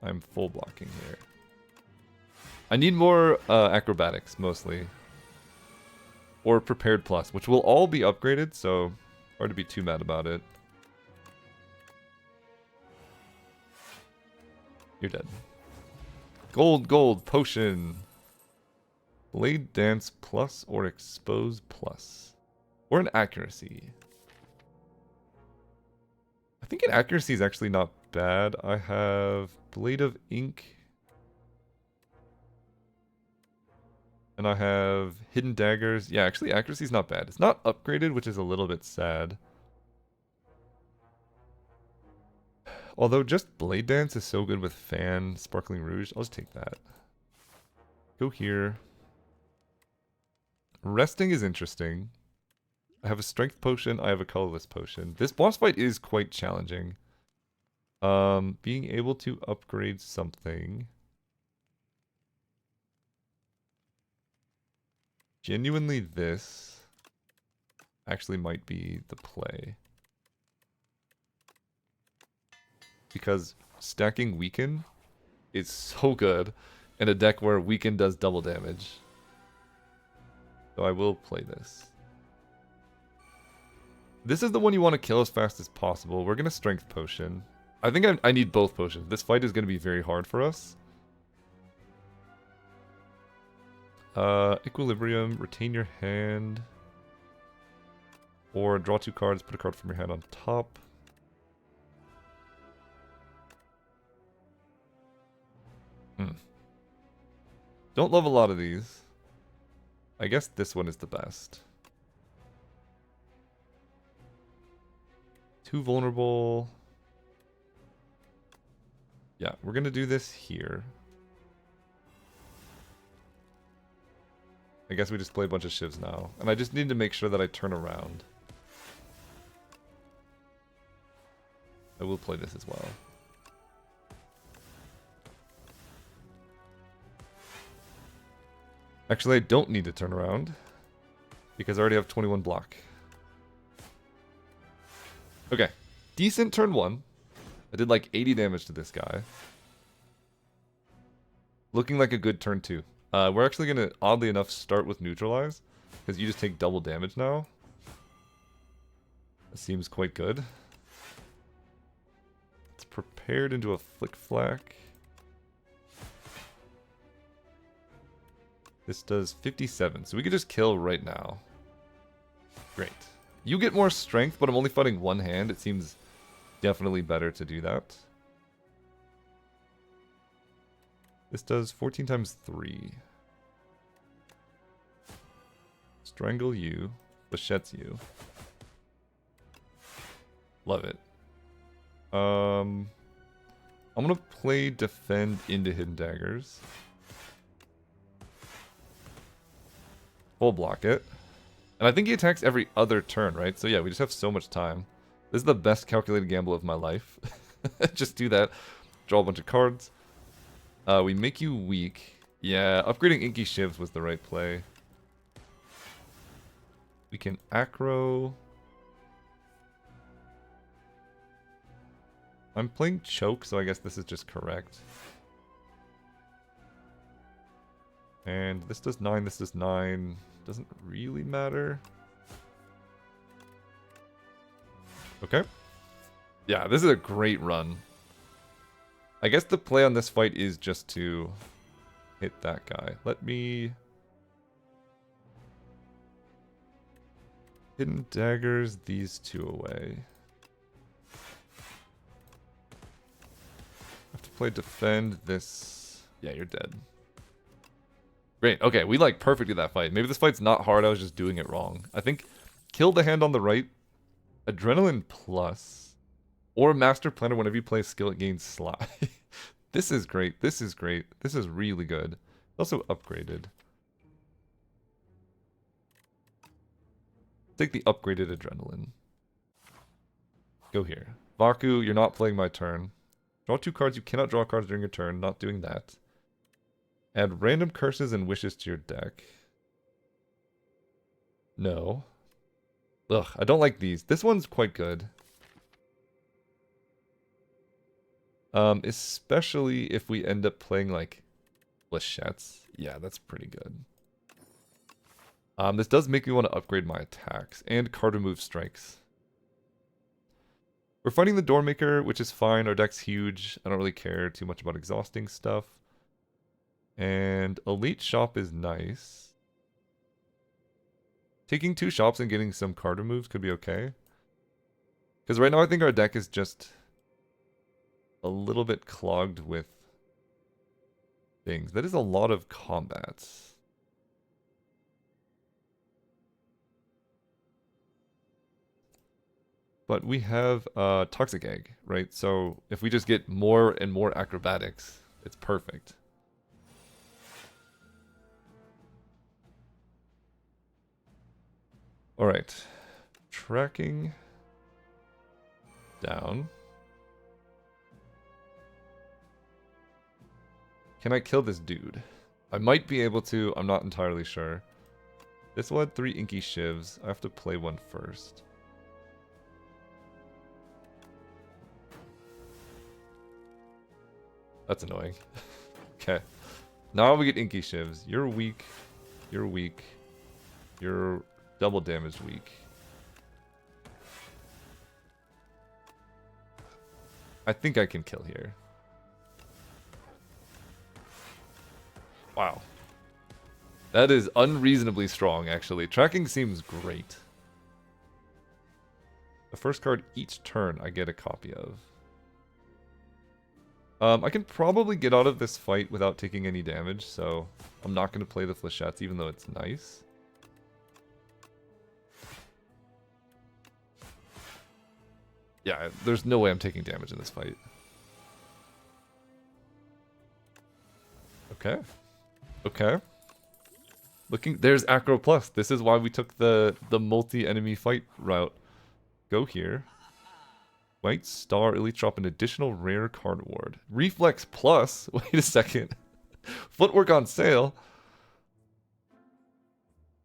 I'm full blocking here. I need more acrobatics, mostly. Or Prepared Plus, which will all be upgraded, so hard to be too mad about it. You're dead. Gold, potion. Blade Dance Plus or Expose Plus. Or an Accuracy. I think an Accuracy is actually not bad. I have Blade of Ink. And I have Hidden Daggers. Yeah, actually Accuracy is not bad. It's not upgraded, which is a little bit sad. Although just Blade Dance is so good with Fan, Sparkling Rouge. I'll just take that. Go here. Resting is interesting. I have a Strength Potion. I have a Colorless Potion. This boss fight is quite challenging. Being able to upgrade something. Genuinely this actually might be the play. Because stacking Weaken is so good in a deck where Weaken does double damage. So I will play this. This is the one you want to kill as fast as possible. We're going to Strength Potion. I think I need both potions. This fight is going to be very hard for us. Equilibrium, retain your hand. Or draw 2 cards, put a card from your hand on top. Don't love a lot of these. I guess this one is the best. 2 vulnerable. Yeah, we're gonna do this here. I guess we just play a bunch of shivs now. And I just need to make sure that I turn around. I will play this as well. Actually, I don't need to turn around because I already have 21 block. Okay. Decent turn 1. I did like 80 damage to this guy. Looking like a good turn 2. We're actually going to, oddly enough, start with neutralize because you just take double damage now. That seems quite good. It's prepared into a flick flack. This does 57, so we could just kill right now. Great. You get more strength, but I'm only fighting one hand. It seems definitely better to do that. This does 14 times 3. Strangle you. Machetes you. Love it. I'm gonna play defend into hidden daggers. Full block it. And I think he attacks every other turn, right? So yeah, we just have so much time. This is the best calculated gamble of my life. Just do that. Draw a bunch of cards. We make you weak. Yeah, upgrading Inky Shivs was the right play. We can acro. I'm playing choke, so I guess this is just correct. And this does 9, this does 9. Doesn't really matter. Okay. Yeah, this is a great run. I guess the play on this fight is just to hit that guy. Let me... Hidden daggers these two away. Have to play defend this. Yeah, you're dead. Great. Okay, we like perfectly that fight. Maybe this fight's not hard. I was just doing it wrong. I think kill the hand on the right. Adrenaline plus. Or Master Planner whenever you play skill it gains Sly. This is great. This is great. This is really good. Also upgraded. Take the upgraded Adrenaline. Go here. Vaku, you're not playing my turn. Draw 2 cards. You cannot draw cards during your turn. Not doing that. Add random curses and wishes to your deck. No. Ugh, I don't like these. This one's quite good. Especially if we end up playing like flechettes. Yeah, that's pretty good. This does make me want to upgrade my attacks and card remove strikes. We're fighting the Doormaker, which is fine. Our deck's huge. I don't really care too much about exhausting stuff. And Elite Shop is nice. Taking 2 shops and getting some card removes could be okay. Because right now I think our deck is just a little bit clogged with things. That is a lot of combats. But we have Toxic Egg, right? So if we just get more and more acrobatics, it's perfect. Alright. Tracking down. Can I kill this dude? I might be able to. I'm not entirely sure. This will add 3 Inky Shivs. I have to play one first. That's annoying. Okay. Now we get Inky Shivs. You're weak. You're weak. You're double damage weak. I think I can kill here. Wow. That is unreasonably strong, actually. Tracking seems great. The first card each turn I get a copy of. I can probably get out of this fight without taking any damage, so I'm not going to play the flechettes, even though it's nice. Yeah, there's no way I'm taking damage in this fight. Okay. Okay. There's Acro Plus. This is why we took the multi-enemy fight route. Go here. White Star, Elite Drop an additional rare card award. Reflex Plus? Wait a second. Footwork on sale?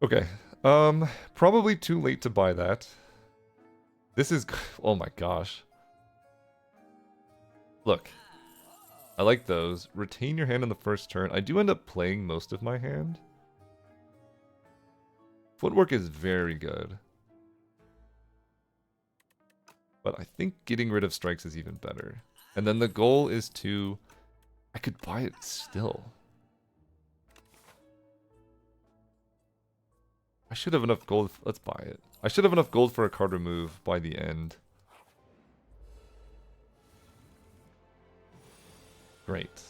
Okay. Probably too late to buy that. This is... Oh my gosh. Look. I like those. Retain your hand on the first turn. I do end up playing most of my hand. Footwork is very good. But I think getting rid of strikes is even better. And then the goal is to... I could buy it still. I should have enough gold. Let's buy it. I should have enough gold for a card remove by the end. Great.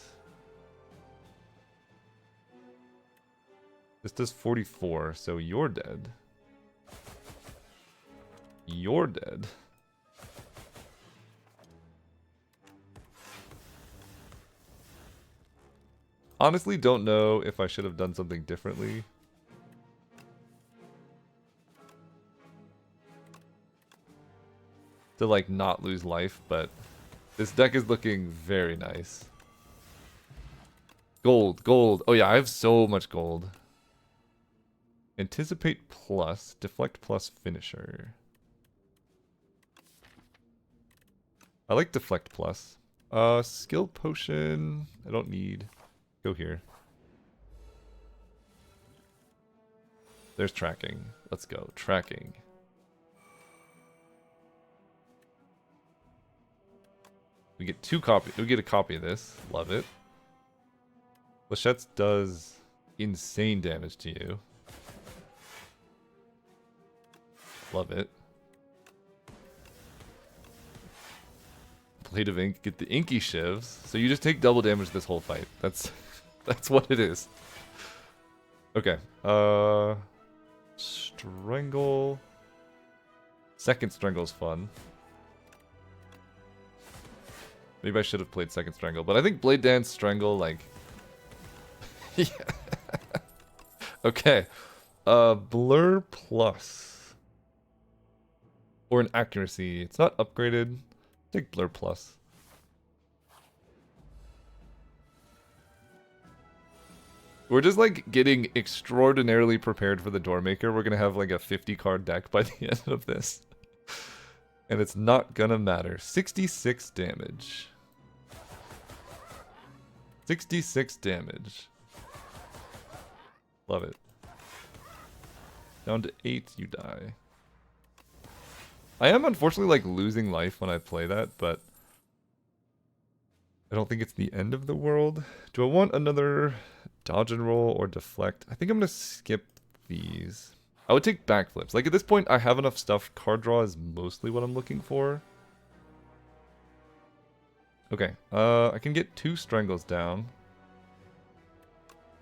This does 44, so you're dead. You're dead. Honestly, don't know if I should have done something differently. To, like, not lose life, but this deck is looking very nice. Gold, gold. Oh yeah, I have so much gold. Anticipate plus, deflect plus finisher. I like deflect plus. Skill potion, I don't need. Go here. There's tracking. Let's go, tracking. We get we get a copy of this. Love it. Flechette's does insane damage to you. Love it. Blade of Ink, get the inky shivs. So you just take double damage this whole fight. That's what it is. Okay. Strangle. Second Strangle's fun. Maybe I should have played Second Strangle, but I think Blade Dance, Strangle, like... yeah. Okay. Blur Plus. Or an Accuracy. It's not upgraded. Take Blur Plus. We're just like getting extraordinarily prepared for the Doormaker. We're gonna have like a 50 card deck by the end of this. And it's not gonna matter. 66 damage. 66 damage. Love it. Down to 8, you die. I am unfortunately like losing life when I play that, but I don't think it's the end of the world. Do I want another dodge and roll or deflect? I think I'm gonna skip these. I would take backflips. Like at this point, I have enough stuff. Card draw is mostly what I'm looking for. Okay, I can get 2 strangles down.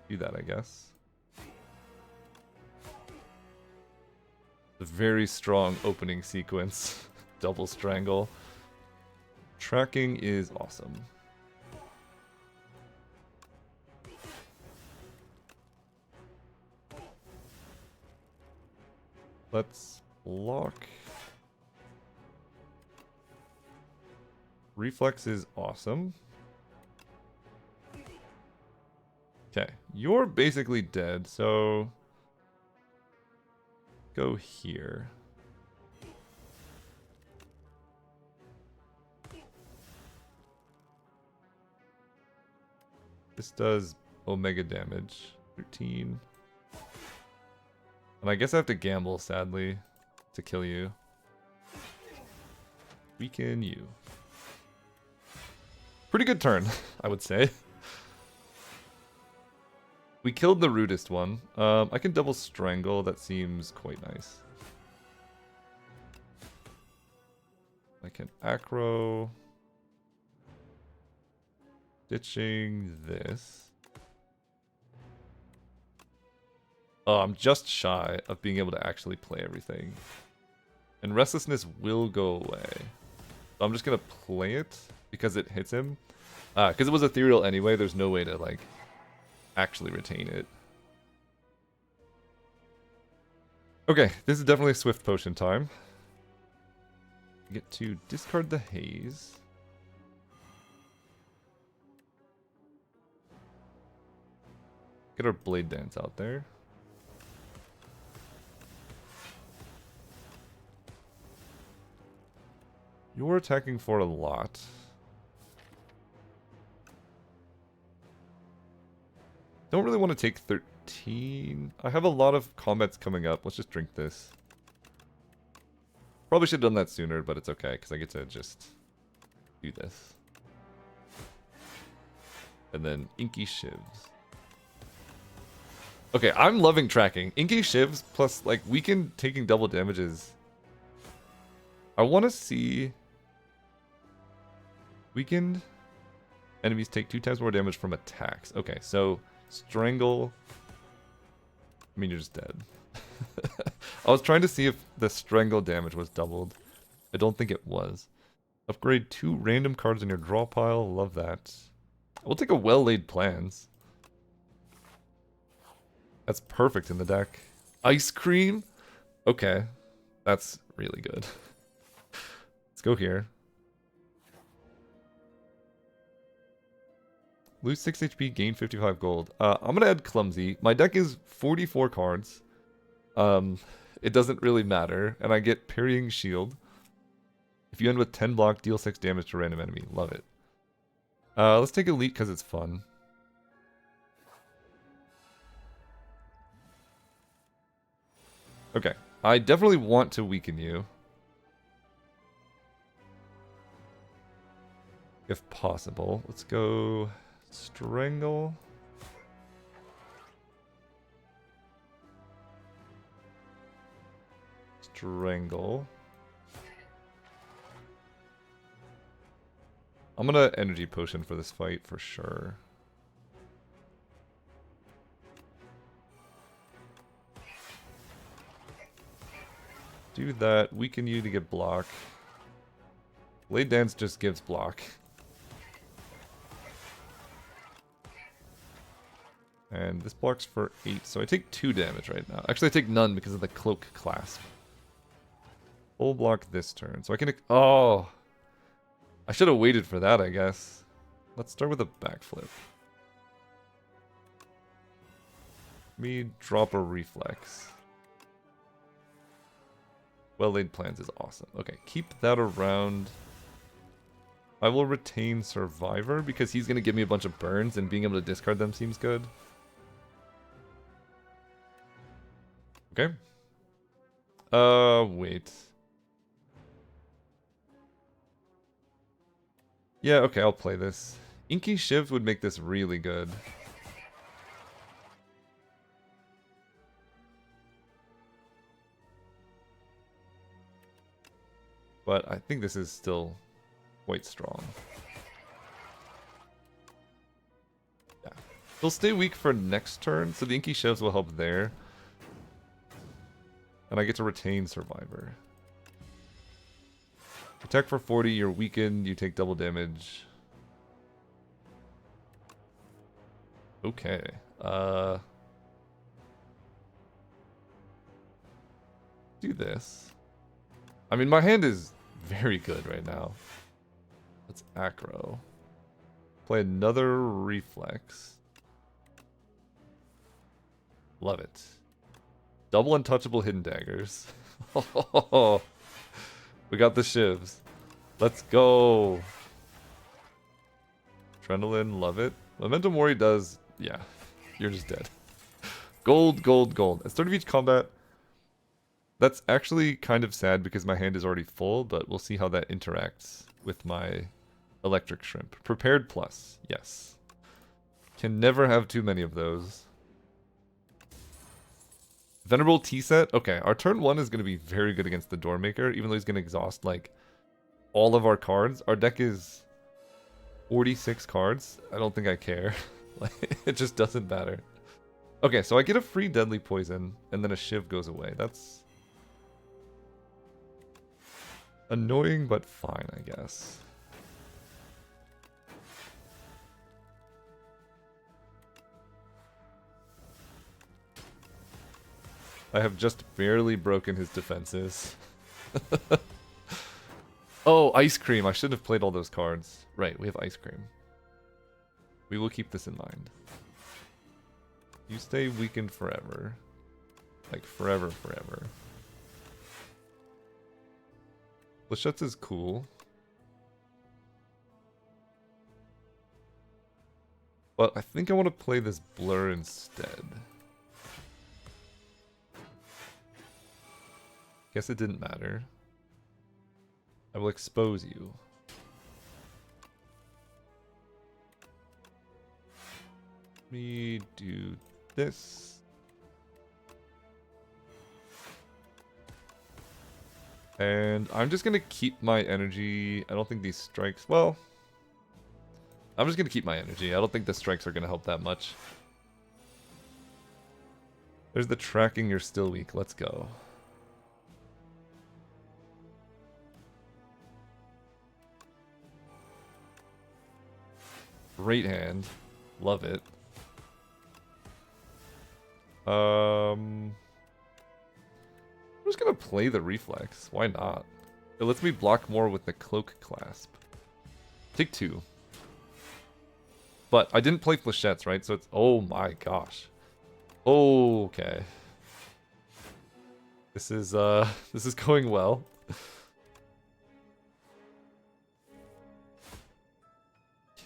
Do that, I guess. A very strong opening sequence. Double strangle. Tracking is awesome. Let's block. Reflex is awesome. Okay, you're basically dead, so go here. This does omega damage. 13. And I guess I have to gamble, sadly, to kill you. Weaken you. Pretty good turn, I would say. We killed the rudest one. I can double strangle. That seems quite nice. I can acro. Ditching this. Oh, I'm just shy of being able to actually play everything. And restlessness will go away. So I'm just gonna play it because it hits him. Because it was ethereal anyway, there's no way to like actually retain it. Okay, this is definitely swift potion time. Get to discard the haze. Get our blade dance out there. You're attacking for a lot. Don't really want to take 13. I have a lot of combats coming up. Let's just drink this. Probably should have done that sooner, but it's okay, because I get to just do this. And then Inky Shivs. Okay, I'm loving tracking. Inky Shivs plus, like, weakened taking double damages. I want to see... Weakened enemies take 2 times more damage from attacks. Okay, so Strangle... I mean, you're just dead. I was trying to see if the Strangle damage was doubled. I don't think it was. Upgrade 2 random cards in your draw pile. Love that. We'll take a Well-Laid Plans. That's perfect in the deck. Ice Cream? Okay. That's really good. Let's go here. Lose 6 HP, gain 55 gold. I'm going to add Clumsy. My deck is 44 cards. It doesn't really matter. And I get Parrying Shield. If you end with 10 block, deal 6 damage to random enemy. Love it. Let's take Elite because it's fun. Okay. I definitely want to weaken you. If possible. Let's go Strangle. Strangle. I'm gonna Energy Potion for this fight for sure. Do that. Weaken you to get block. Blade Dance just gives block. And this blocks for 8, so I take 2 damage right now. Actually, I take none because of the Cloak Clasp. Full block this turn. So I can... Oh! I should have waited for that, I guess. Let's start with a backflip. Me drop a Reflex. Well-Laid Plans is awesome. Okay, keep that around. I will retain Survivor because he's going to give me a bunch of burns and being able to discard them seems good. Okay. Wait. Yeah, okay, I'll play this. Inky Shiv would make this really good. But I think this is still quite strong. Yeah. He'll stay weak for next turn, so the Inky Shivs will help there. And I get to retain Survivor. Attack for 40, you're weakened, you take double damage. Okay. Do this. I mean, my hand is very good right now. Let's Acro. Play another Reflex. Love it. Double Untouchable Hidden Daggers. We got the Shivs. Let's go. Adrenaline, love it. Memento Mori does... Yeah, you're just dead. Gold, gold, gold. At start of each combat... That's actually kind of sad because my hand is already full, but we'll see how that interacts with my Electric Shrimp. Prepared Plus, yes. Can never have too many of those. Venerable T-Set. Okay, our turn 1 is going to be very good against the Doormaker, even though he's going to exhaust, like, all of our cards. Our deck is 46 cards. I don't think I care. Like, it just doesn't matter. Okay, so I get a free Deadly Poison, and then a Shiv goes away. That's annoying, but fine, I guess. I have just barely broken his defenses. Oh, Ice Cream. I shouldn't have played all those cards. Right, we have Ice Cream. We will keep this in mind. You stay weakened forever. Like, forever, forever. Flechette's is cool. But I think I want to play this blur instead. Guess it didn't matter. I will expose you. Let me do this. And I'm just going to keep my energy. I don't think these strikes... Well, I'm just going to keep my energy. I don't think the strikes are going to help that much. There's the tracking, you're still weak. Let's go. Great hand. Love it. I'm just gonna play the reflex. Why not? It lets me block more with the cloak clasp. Take 2. But I didn't play flechettes, right? So it's... Oh my gosh. Okay. This is going well.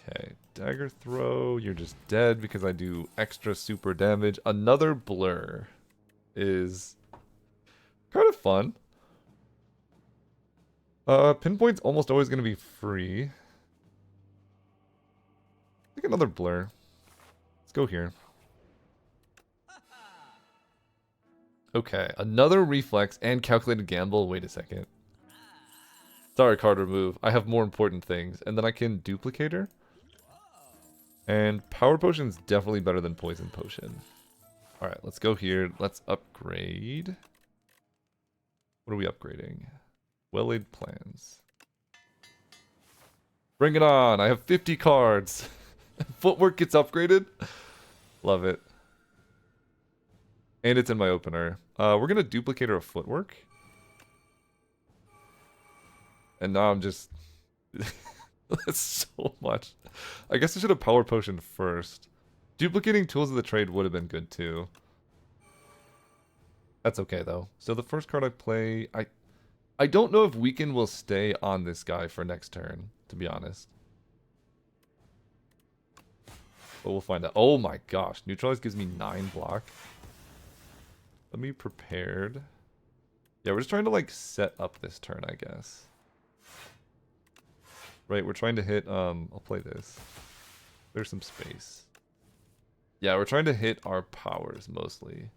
Okay, dagger throw. You're just dead because I do extra super damage. Another blur is kind of fun. Pinpoint's almost always going to be free. I think another blur. Let's go here. Okay, another reflex and calculated gamble. Wait a second. Sorry, card remove. I have more important things. And then I can duplicate her. And power potion's definitely better than poison potion. Alright, let's go here. Let's upgrade. What are we upgrading? Well-laid plans. Bring it on! I have 50 cards! Footwork gets upgraded? Love it. And it's in my opener. We're gonna duplicate our footwork. And now I'm just... That's so much. I guess I should have power potion first. Duplicating tools of the trade would have been good too. That's okay though. So the first card I play, I don't know if Weaken will stay on this guy for next turn, to be honest. But we'll find out. Oh my gosh, neutralize gives me 9 block. Let me prepared. Yeah, we're just trying to like set up this turn, I guess. Right, we're trying to hit, I'll play this. There's some space. Yeah, we're trying to hit our powers, mostly.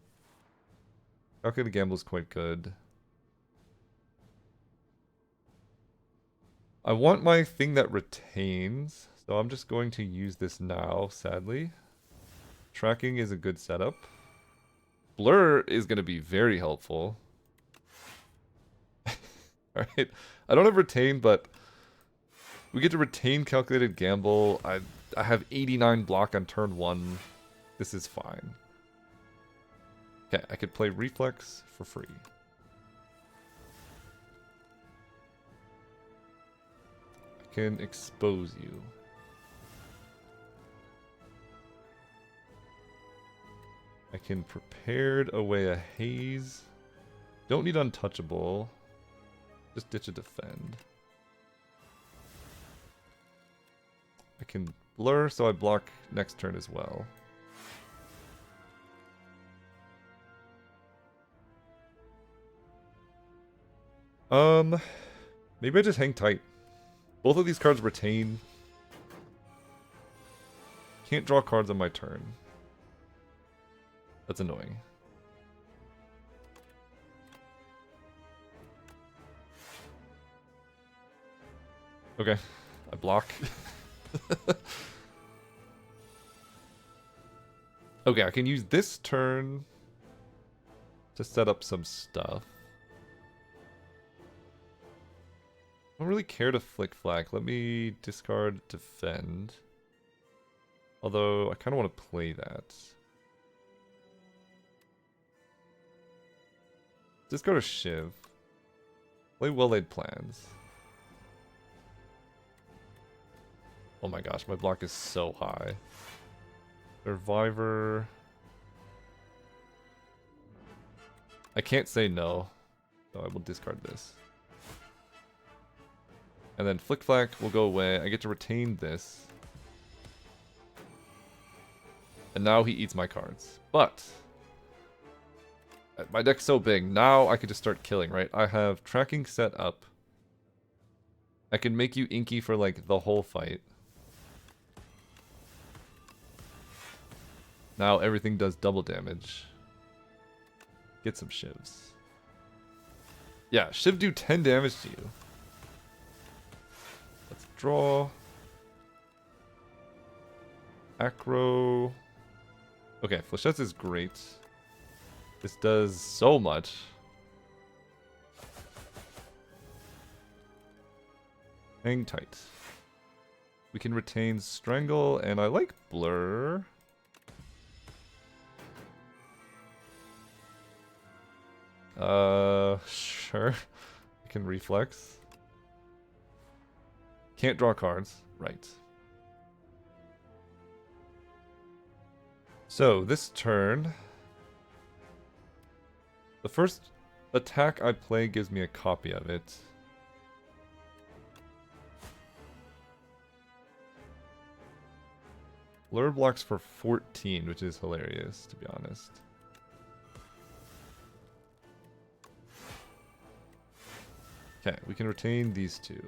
Calculated gamble is quite good. I want my thing that retains, so I'm just going to use this now, sadly. Tracking is a good setup. Blur is going to be very helpful. Alright, I don't have retain, but... we get to retain calculated gamble. I have 89 block on turn 1. This is fine. Okay, I could play reflex for free. I can expose you. I can prepared away a haze. Don't need untouchable. Just ditch a defend. I can blur, so I block next turn as well. Maybe I just hang tight. Both of these cards retain. Can't draw cards on my turn. That's annoying. Okay, I block. Okay, I can use this turn to set up some stuff. I don't really care to flick flag. Let me discard defend. Although, I kind of want to play that. Discard a Shiv. Play well-laid plans. Oh my gosh, my block is so high. Survivor. I can't say no, so I will discard this. And then Flick Flack will go away. I get to retain this. And now he eats my cards. But my deck's so big, now I could just start killing, right? I have tracking set up. I can make you inky for like the whole fight. Now everything does double damage. Get some shivs. Yeah, shiv do 10 damage to you. Let's draw. Acro. Okay, Flechettes is great. This does so much. Hang tight. We can retain Strangle, and I like Blur. Sure. I can Reflex. Can't draw cards. Right. So, this turn... The first attack I play gives me a copy of it. Blur blocks for 14, which is hilarious, to be honest. Okay, we can retain these two.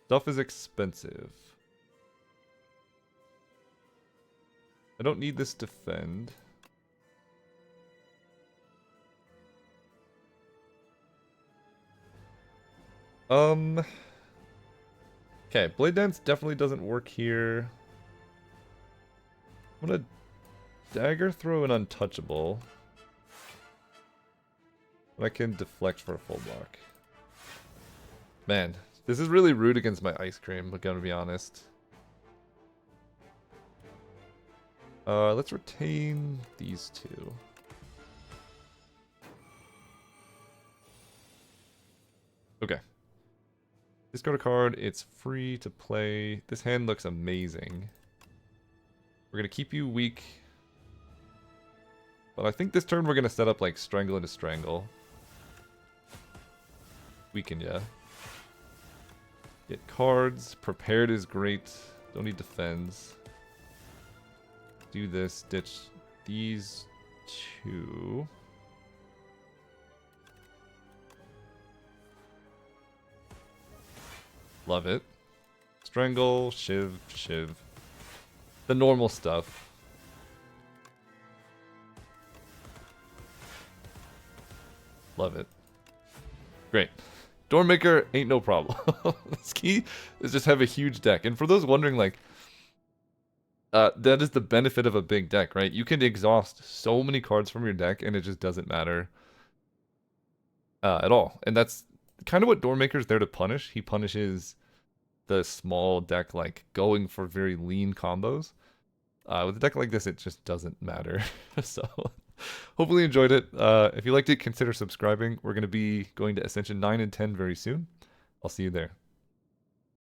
Stuff is expensive. I don't need this defend. Okay, Blade Dance definitely doesn't work here. I'm gonna Dagger Throw an Untouchable. But I can deflect for a full block. Man, this is really rude against my Ice Cream, I'm gonna be honest. Let's retain these two. Okay. Discard a card, it's free to play. This hand looks amazing. We're gonna keep you weak. But I think this turn we're gonna set up like Strangle into Strangle. Weaken ya. Get cards. Prepared is great. Don't need defends. Do this, ditch these two. Love it. Strangle, Shiv, Shiv. The normal stuff. Love it. Great. Doormaker ain't no problem. This key is just have a huge deck. And for those wondering, like, that is the benefit of a big deck, right? You can exhaust so many cards from your deck, and it just doesn't matter at all. And that's kind of what Doormaker's there to punish. He punishes the small deck, like, going for very lean combos. With a deck like this, it just doesn't matter. So, hopefully you enjoyed it. If you liked it, consider subscribing. We're going to be going to Ascension 9 and 10 very soon. I'll see you there.